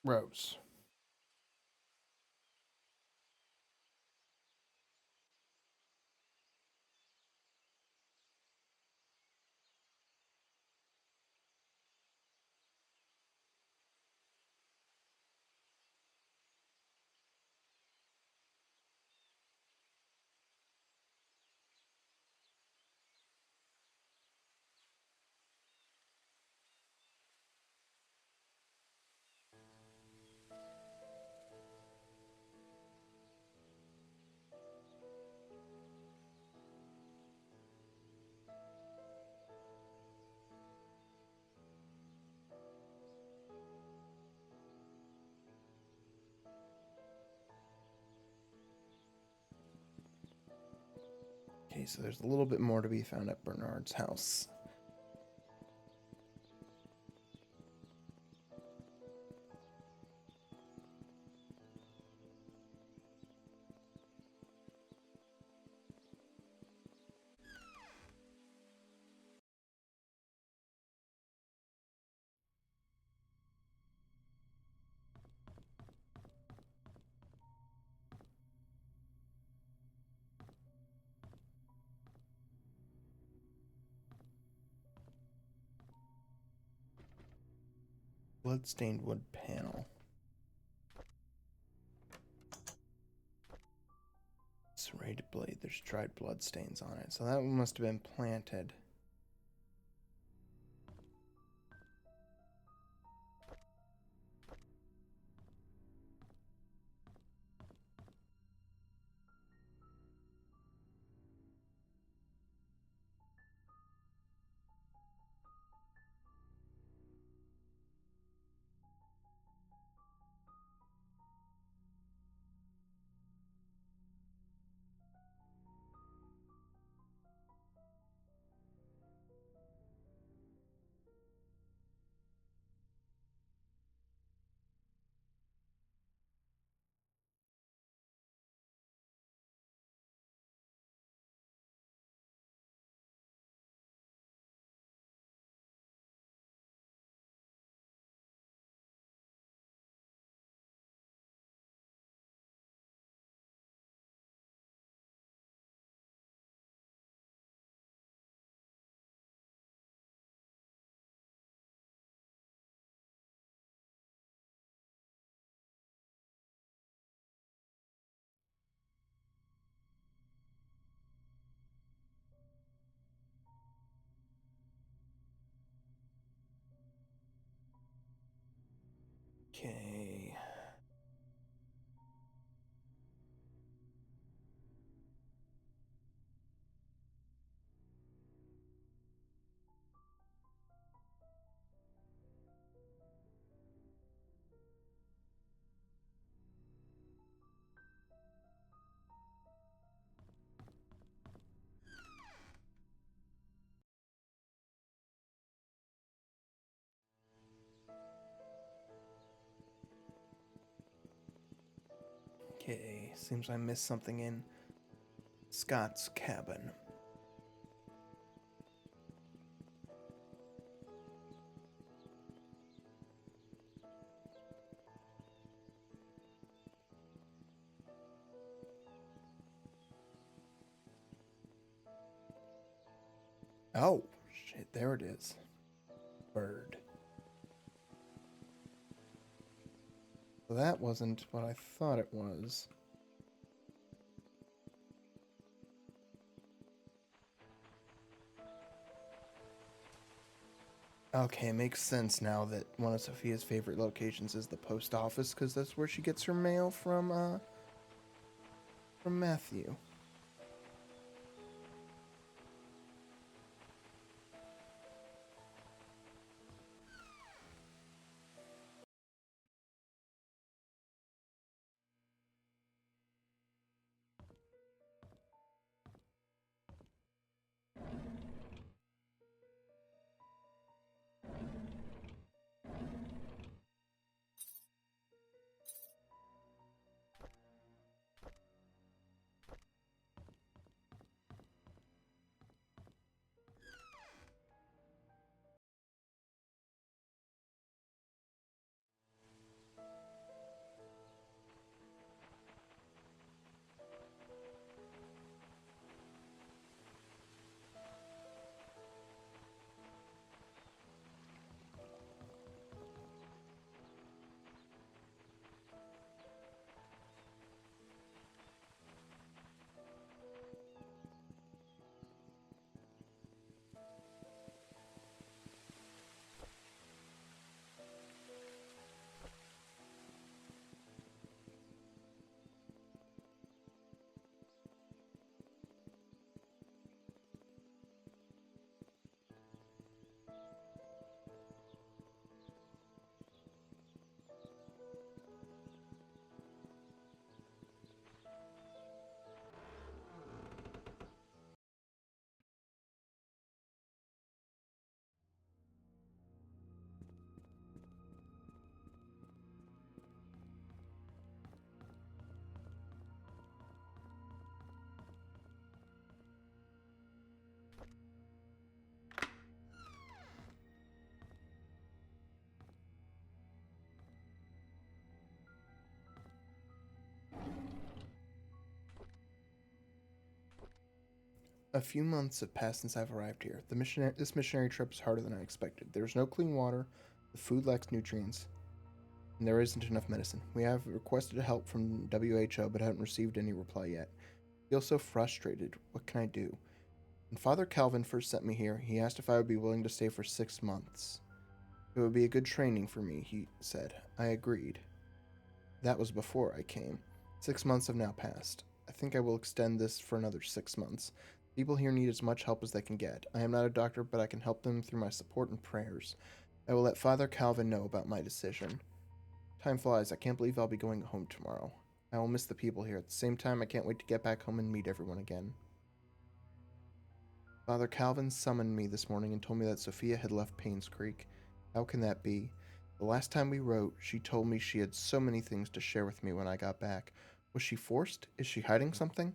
Rose. Okay, so there's a little bit more to be found at Bernard's house. Bloodstained wood panel. Serrated blade. There's dried blood stains on it. So that one must have been planted. Okay. Okay, seems I missed something in Scott's cabin. Oh, shit, there it is. Bird. So that wasn't what I thought it was. Okay, it makes sense now that one of Sophia's favorite locations is the post office, because that's where she gets her mail from Matthew. A few months have passed since I've arrived here. This missionary trip is harder than I expected. There's no clean water, the food lacks nutrients, and there isn't enough medicine. We have requested help from WHO but haven't received any reply yet. I feel so frustrated. What can I do? When Father Calvin first sent me here, he asked if I would be willing to stay for 6 months. It would be a good training for me, he said. I agreed. That was before I came. 6 months have now passed. I think I will extend this for another 6 months. People here need as much help as they can get. I am not a doctor, but I can help them through my support and prayers. I will let Father Calvin know about my decision. Time flies. I can't believe I'll be going home tomorrow. I will miss the people here. At the same time, I can't wait to get back home and meet everyone again. Father Calvin summoned me this morning and told me that Sophia had left Painscreek. How can that be? The last time we wrote, she told me she had so many things to share with me when I got back. Was she forced? Is she hiding something?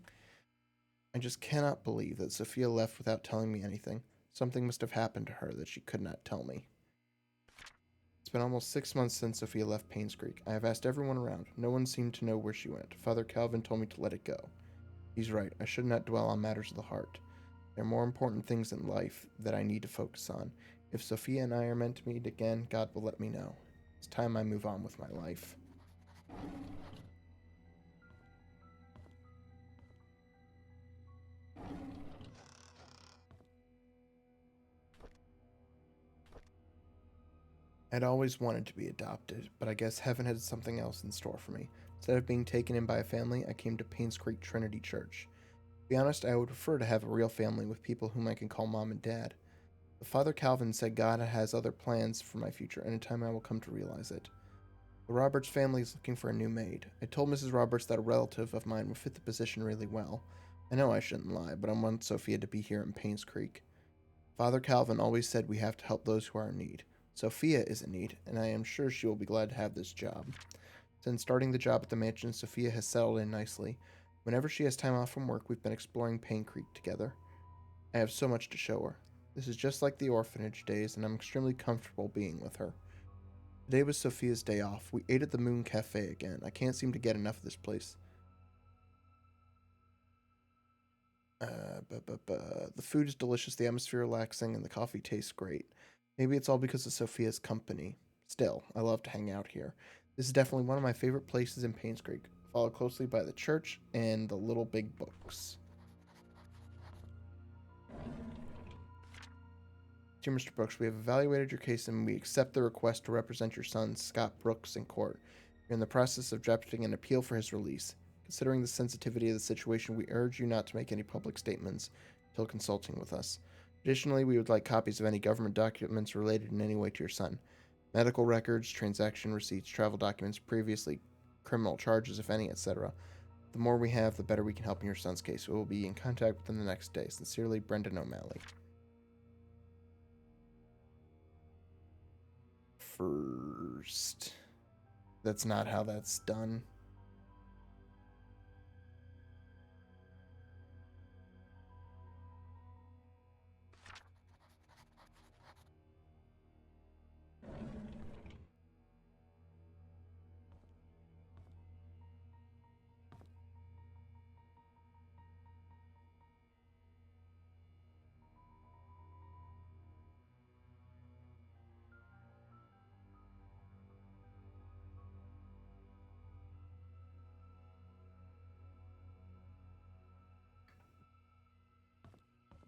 I just cannot believe that Sophia left without telling me anything. Something must have happened to her that she could not tell me. It's been almost 6 months since Sophia left Painscreek. I have asked everyone around. No one seemed to know where she went. Father Calvin told me to let it go. He's right. I should not dwell on matters of the heart. There are more important things in life that I need to focus on. If Sophia and I are meant to meet again, God will let me know. It's time I move on with my life. I'd always wanted to be adopted, but I guess heaven had something else in store for me. Instead of being taken in by a family, I came to Painscreek Trinity Church. To be honest, I would prefer to have a real family with people whom I can call mom and dad. But Father Calvin said God has other plans for my future, and in time I will come to realize it. The Roberts family is looking for a new maid. I told Mrs. Roberts that a relative of mine would fit the position really well. I know I shouldn't lie, but I want Sophia to be here in Painscreek. Father Calvin always said we have to help those who are in need. Sophia is in need, and I am sure she will be glad to have this job. Since starting the job at the mansion, Sophia has settled in nicely. Whenever she has time off from work, we've been exploring Painscreek together. I have so much to show her. This is just like the orphanage days, and I'm extremely comfortable being with her. Today was Sophia's day off. We ate at the Moon Cafe again. I can't seem to get enough of this place. The food is delicious, the atmosphere relaxing, and the coffee tastes great. Maybe it's all because of Sophia's company. Still, I love to hang out here. This is definitely one of my favorite places in Painscreek, followed closely by the church and the Little Big Books. Dear Mr. Brooks, we have evaluated your case and we accept the request to represent your son, Scott Brooks, in court. We're in the process of drafting an appeal for his release. Considering the sensitivity of the situation, we urge you not to make any public statements until consulting with us. Additionally, we would like copies of any government documents related in any way to your son. Medical records, transaction receipts, travel documents, previously criminal charges, if any, etc. The more we have, the better we can help in your son's case. We will be in contact within the next day. Sincerely, Brendan O'Malley. First. That's not how that's done.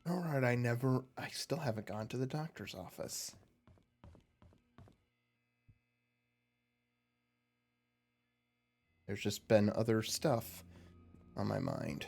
Alright, I still haven't gone to the doctor's office. There's just been other stuff on my mind.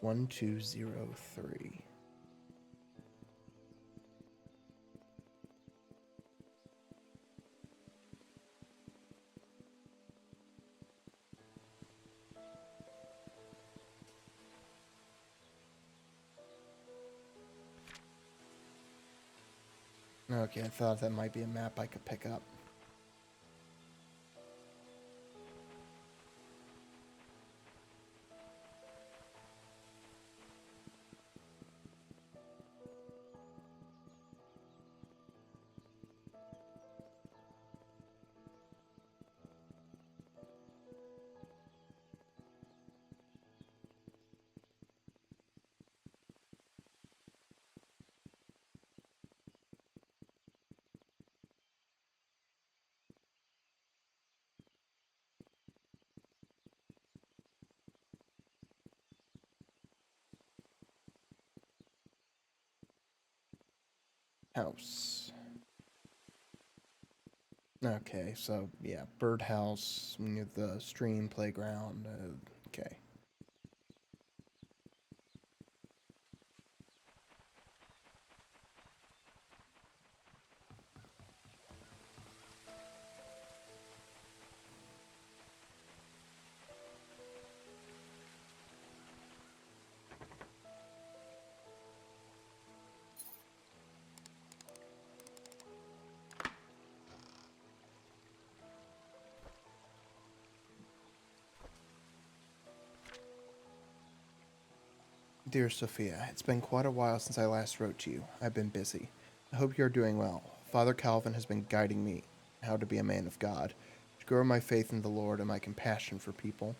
One, 203. Okay, I thought that might be a map I could pick up. House. Okay, so yeah, birdhouse near the stream playground. Okay. Dear Sophia, it's been quite a while since I last wrote to you. I've been busy. I hope you are doing well. Father Calvin has been guiding me how to be a man of God, to grow my faith in the Lord and my compassion for people.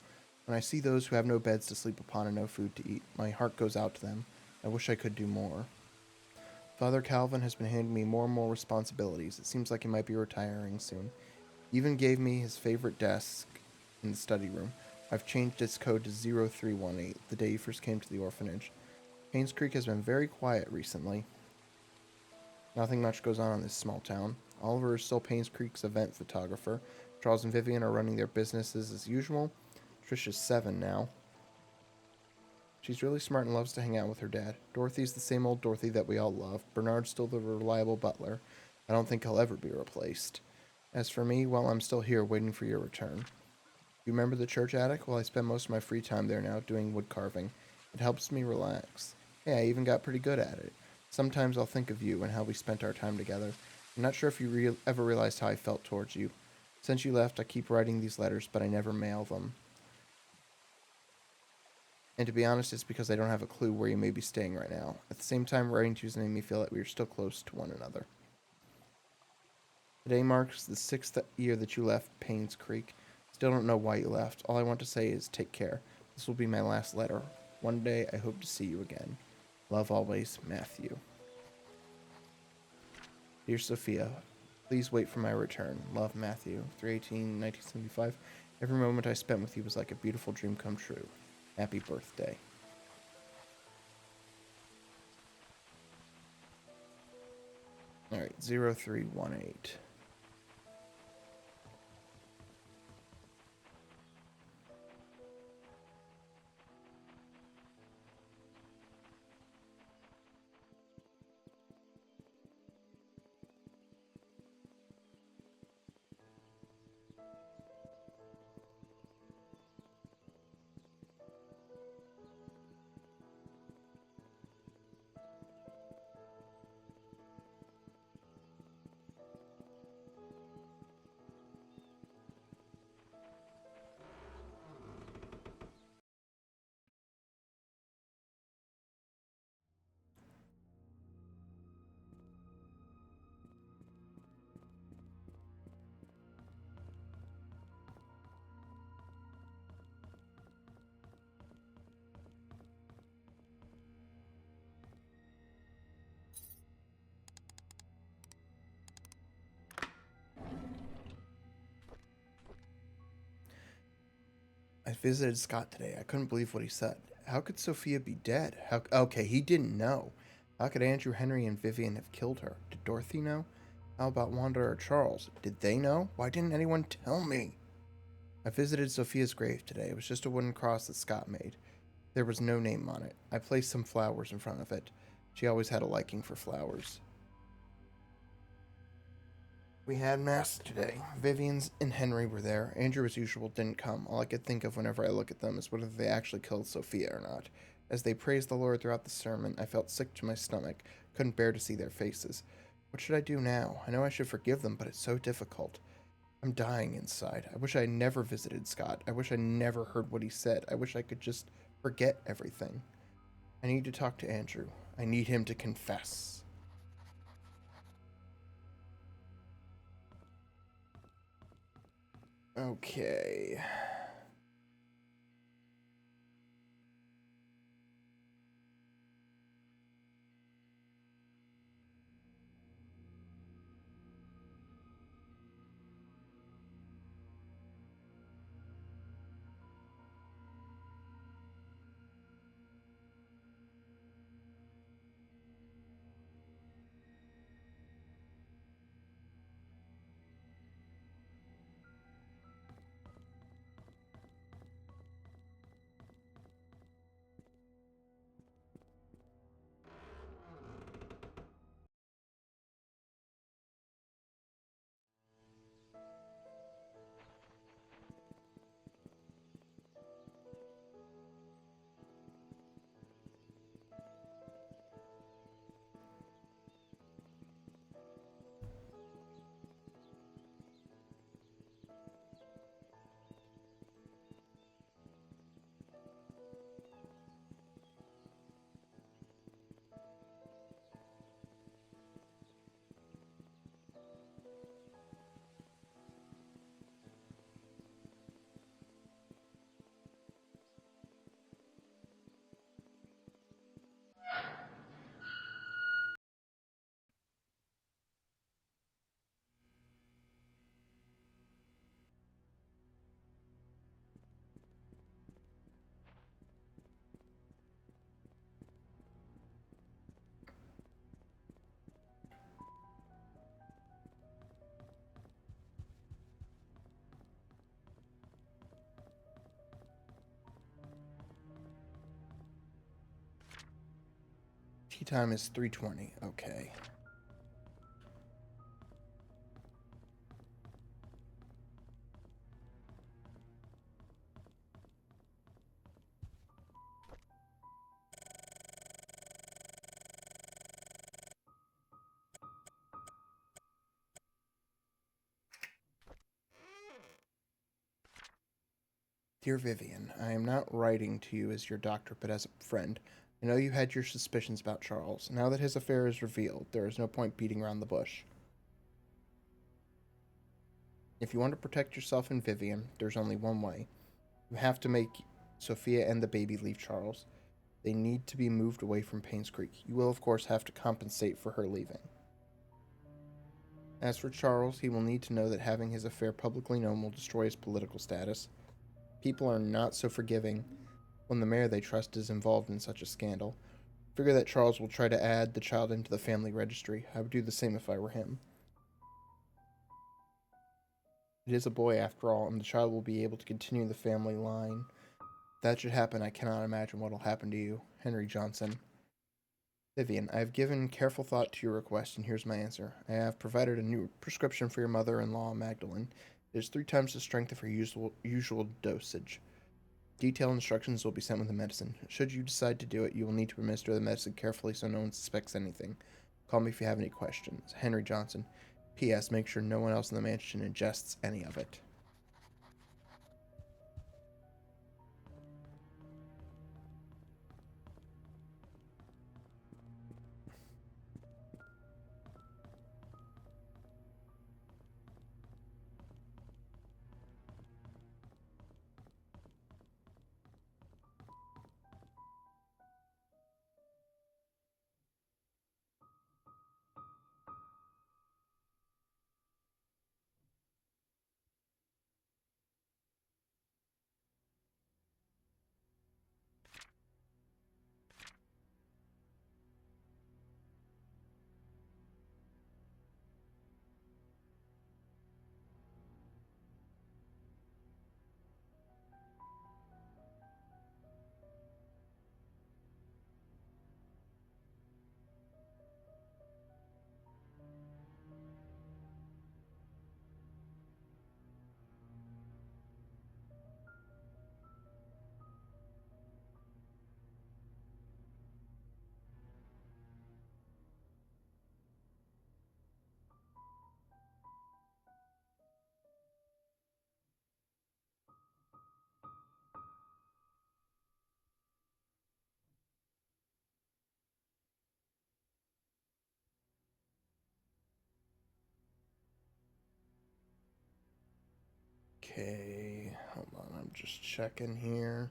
When I see those who have no beds to sleep upon and no food to eat, my heart goes out to them. I wish I could do more. Father Calvin has been handing me more and more responsibilities. It seems like he might be retiring soon. He even gave me his favorite desk in the study room. I've changed its code to 0318 the day he first came to the orphanage. Painscreek has been very quiet recently. Nothing much goes on in this small town. Oliver is still Painscreek's event photographer. Charles and Vivian are running their businesses as usual. Trisha's 7 now. She's really smart and loves to hang out with her dad. Dorothy's the same old Dorothy that we all love. Bernard's still the reliable butler. I don't think he'll ever be replaced. As for me, well, I'm still here waiting for your return. You remember the church attic? Well, I spend most of my free time there now doing wood carving. It helps me relax. Hey, I even got pretty good at it. Sometimes I'll think of you and how we spent our time together. I'm not sure if you ever realized how I felt towards you. Since you left, I keep writing these letters, but I never mail them. And to be honest, it's because I don't have a clue where you may be staying right now. At the same time, writing to you is making me feel that we are still close to one another. Today marks the 6th year that you left Painscreek. Still don't know why you left. All I want to say is take care. This will be my last letter. One day I hope to see you again. Love always, Matthew. Dear Sophia, please wait for my return. Love, Matthew. 3/18/1975. Every moment I spent with you was like a beautiful dream come true. Happy birthday. Alright, 0318. I visited Scott today. I couldn't believe what he said. How could Sophia be dead? Okay, he didn't know. How could Andrew, Henry, and Vivian have killed her? Did Dorothy know? How about Wanda or Charles? Did they know? Why didn't anyone tell me? I visited Sophia's grave today. It was just a wooden cross that Scott made. There was no name on it. I placed some flowers in front of it. She always had a liking for flowers. We had mass today. Vivian's and Henry were there. Andrew, as usual, didn't come. All I could think of whenever I look at them is whether they actually killed Sophia or not. As they praised the Lord throughout the sermon, I felt sick to my stomach. Couldn't bear to see their faces. What should I do now? I know I should forgive them, but it's so difficult. I'm dying inside. I wish I never visited Scott. I wish I never heard what he said. I wish I could just forget everything. I need to talk to Andrew. I need him to confess. Okay. Tea time is 3:20. Okay. Dear Vivian, I am not writing to you as your doctor, but as a friend. I know you had your suspicions about Charles. Now that his affair is revealed, there is no point beating around the bush. If you want to protect yourself and Vivian, there's only one way. You have to make Sophia and the baby leave Charles. They need to be moved away from Painscreek. You will, of course, have to compensate for her leaving. As for Charles, he will need to know that having his affair publicly known will destroy his political status. People are not so forgiving when the mayor they trust is involved in such a scandal. Figure that Charles will try to add the child into the family registry. I would do the same if I were him. It is a boy after all, and the child will be able to continue the family line. If that should happen, I cannot imagine what will happen to you. Henry Johnson. Vivian, I have given careful thought to your request, and here's my answer. I have provided a new prescription for your mother-in-law, Magdalene. It is 3 times the strength of her usual dosage. Detailed instructions will be sent with the medicine. Should you decide to do it, you will need to administer the medicine carefully so no one suspects anything. Call me if you have any questions. Henry Johnson. P.S. Make sure no one else in the mansion ingests any of it. Okay, hold on, I'm just checking here.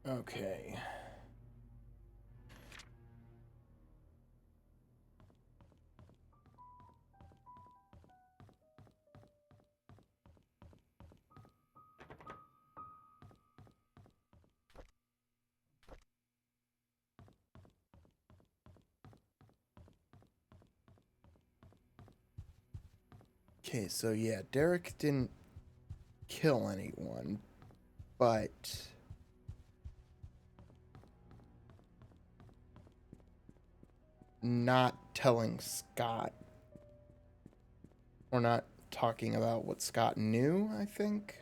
Okay. Okay, so yeah, Derek didn't kill anyone, but not telling Scott, or not talking about what Scott knew, I think.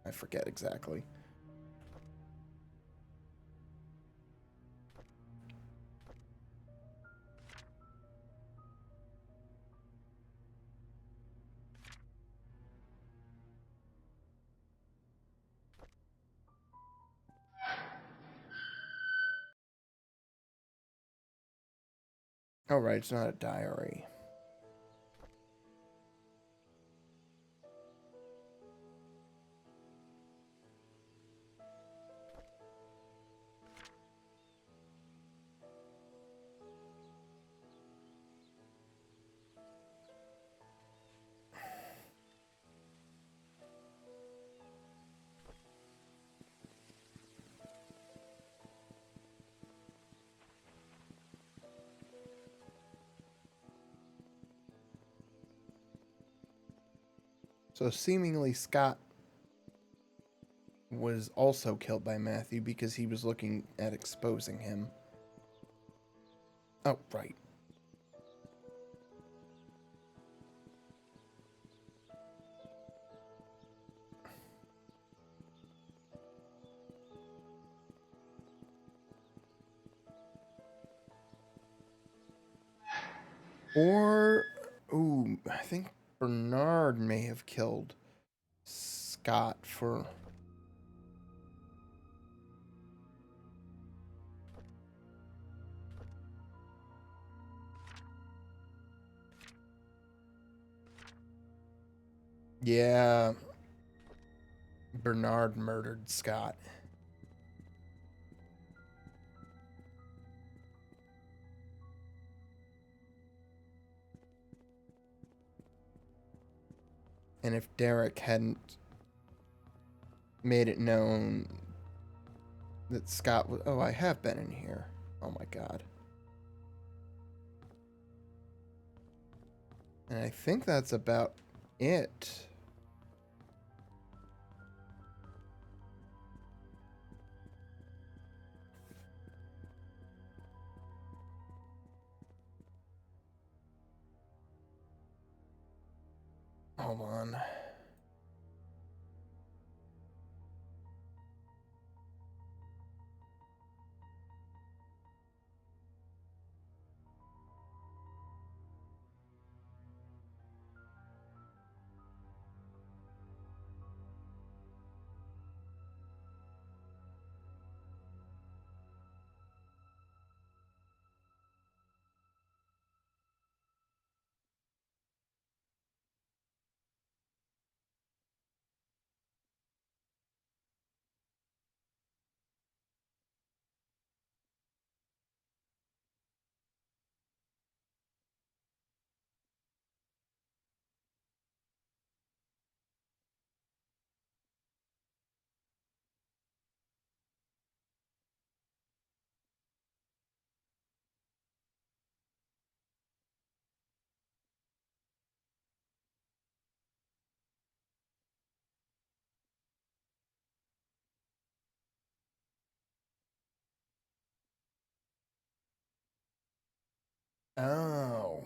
I forget exactly. Oh, right, it's not a diary. So seemingly Scott was also killed by Matthew because he was looking at exposing him. Oh, right. Or, ooh, I think Bernard may have killed Scott for. Yeah, Bernard murdered Scott. And if Derek hadn't made it known that Scott was. Oh, I have been in here. Oh my god. And I think that's about it. Hold on. Oh.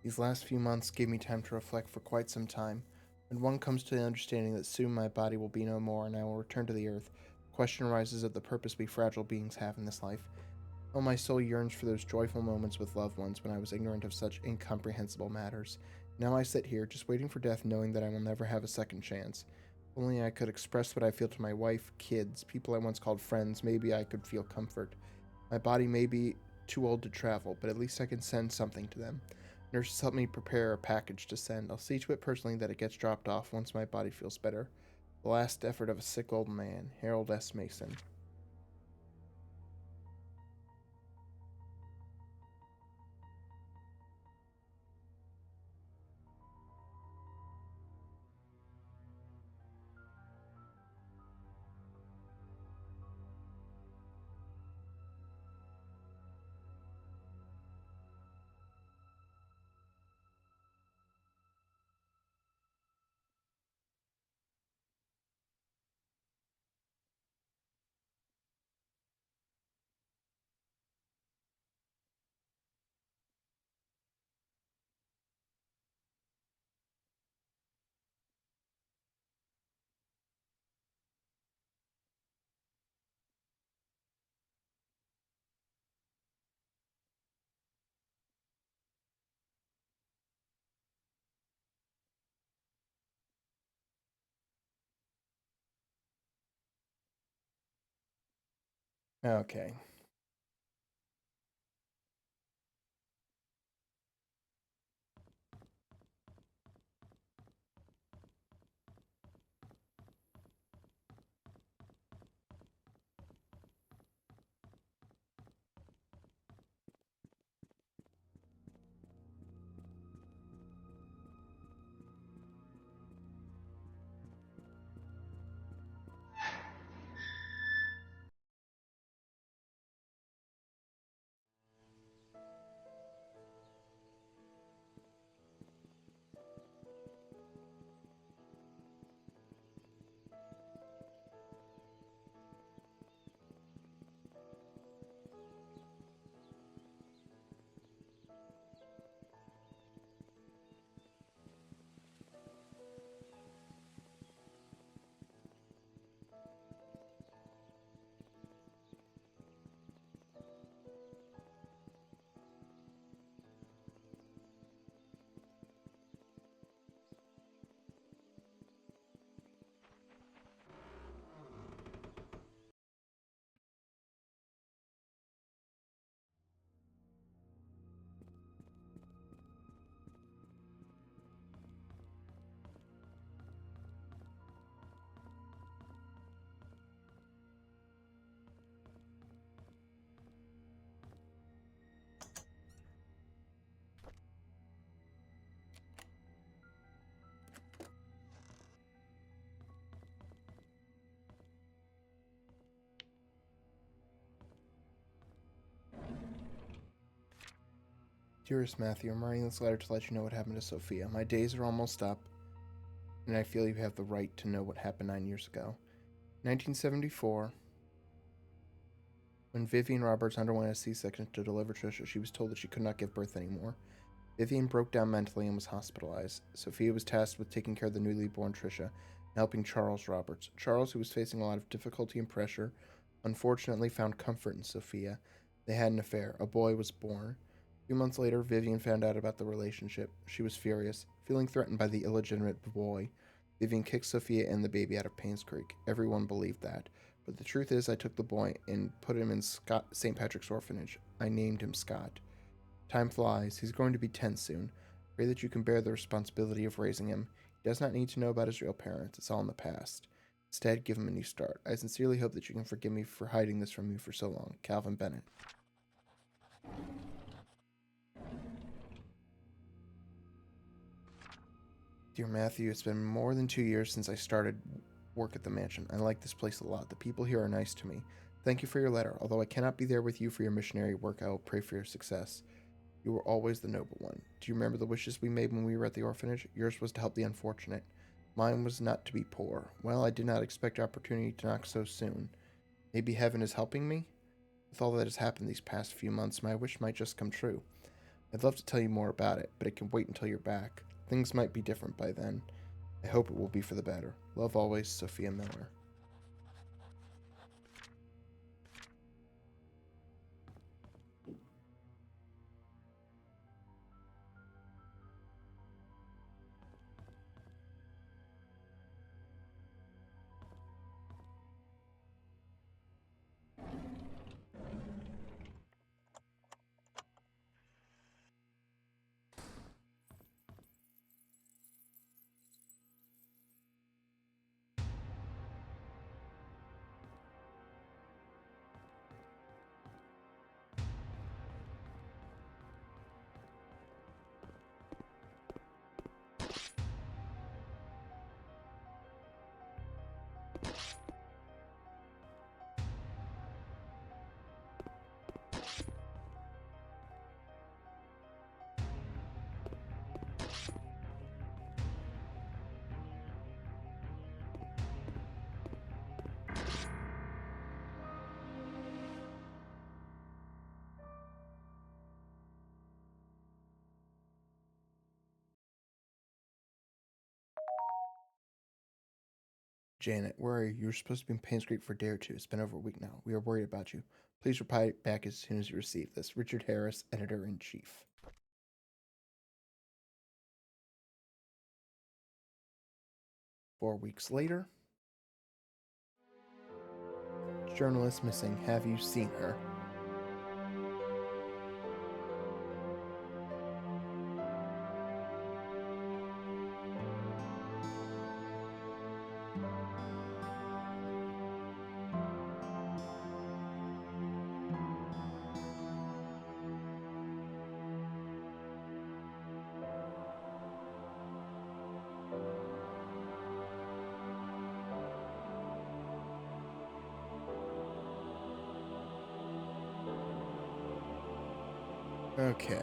These last few months gave me time to reflect for quite some time. When one comes to the understanding that soon my body will be no more and I will return to the earth, the question arises of the purpose we fragile beings have in this life. Oh, my soul yearns for those joyful moments with loved ones when I was ignorant of such incomprehensible matters. Now I sit here, just waiting for death, knowing that I will never have a second chance. If only I could express what I feel to my wife, kids, people I once called friends, maybe I could feel comfort. My body may be too old to travel, but at least I can send something to them. Nurses help me prepare a package to send. I'll see to it personally that it gets dropped off once my body feels better. The last effort of a sick old man, Harold S. Mason. Okay. Dearest Matthew, I'm writing this letter to let you know what happened to Sophia. My days are almost up, and I feel you have the right to know what happened 9 years ago. 1974, when Vivian Roberts underwent a C-section to deliver Trisha, she was told that she could not give birth anymore. Vivian broke down mentally and was hospitalized. Sophia was tasked with taking care of the newly born Trisha and helping Charles Roberts. Charles, who was facing a lot of difficulty and pressure, unfortunately found comfort in Sophia. They had an affair. A boy was born. A few months later, Vivian found out about the relationship. She was furious, feeling threatened by the illegitimate boy. Vivian kicked Sophia and the baby out of Painscreek. Everyone believed that. But the truth is, I took the boy and put him in St. Patrick's orphanage. I named him Scott. Time flies. He's going to be 10 soon. Pray that you can bear the responsibility of raising him. He does not need to know about his real parents. It's all in the past. Instead, give him a new start. I sincerely hope that you can forgive me for hiding this from you for so long. Calvin Bennett. Dear Matthew, it's been more than 2 years since I started work at the mansion. I like this place a lot. The people here are nice to me. Thank you for your letter. Although I cannot be there with you for your missionary work, I will pray for your success. You were always the noble one. Do you remember the wishes we made when we were at the orphanage? Yours was to help the unfortunate. Mine was not to be poor. Well, I did not expect opportunity to knock so soon. Maybe heaven is helping me? With all that has happened these past few months, my wish might just come true. I'd love to tell you more about it, but it can wait until you're back. Things might be different by then. I hope it will be for the better. Love always, Sophia Miller. Janet, where are you? You were supposed to be in Painscreek for a day or two. It's been over a week now. We are worried about you. Please reply back as soon as you receive this. Richard Harris, Editor-in-Chief. 4 weeks later. Journalist missing. Have you seen her? Okay.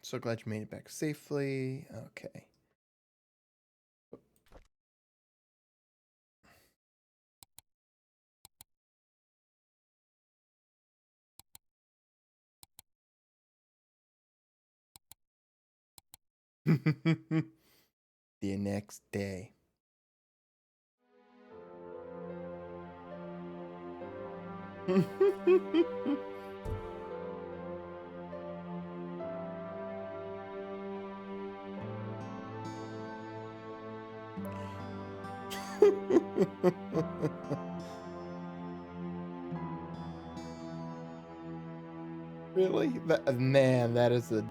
So glad you made it back safely. Okay. The next day. Really? Man, that is a.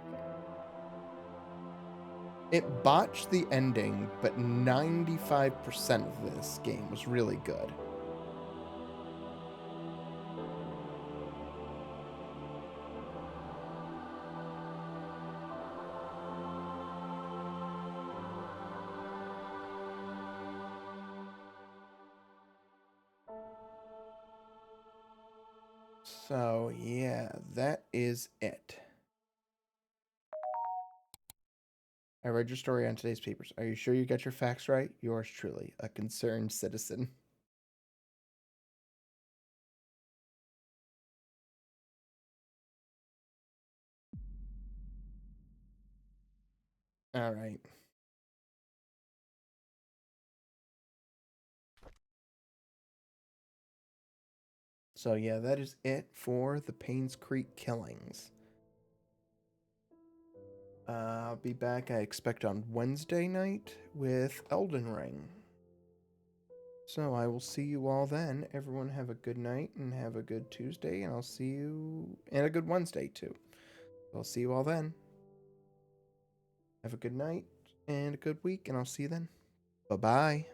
It botched the ending, but 95% of this game was really good. So, yeah, that is it. I read your story on today's papers. Are you sure you got your facts right? Yours truly, a concerned citizen. All right. So, yeah, that is it for the Painscreek Killings. I'll be back, I expect, on Wednesday night with Elden Ring. So I will see you all then. Everyone have a good night and have a good Tuesday, and I'll see you, and a good Wednesday too. I'll see you all then. Have a good night and a good week, and I'll see you then. Bye bye.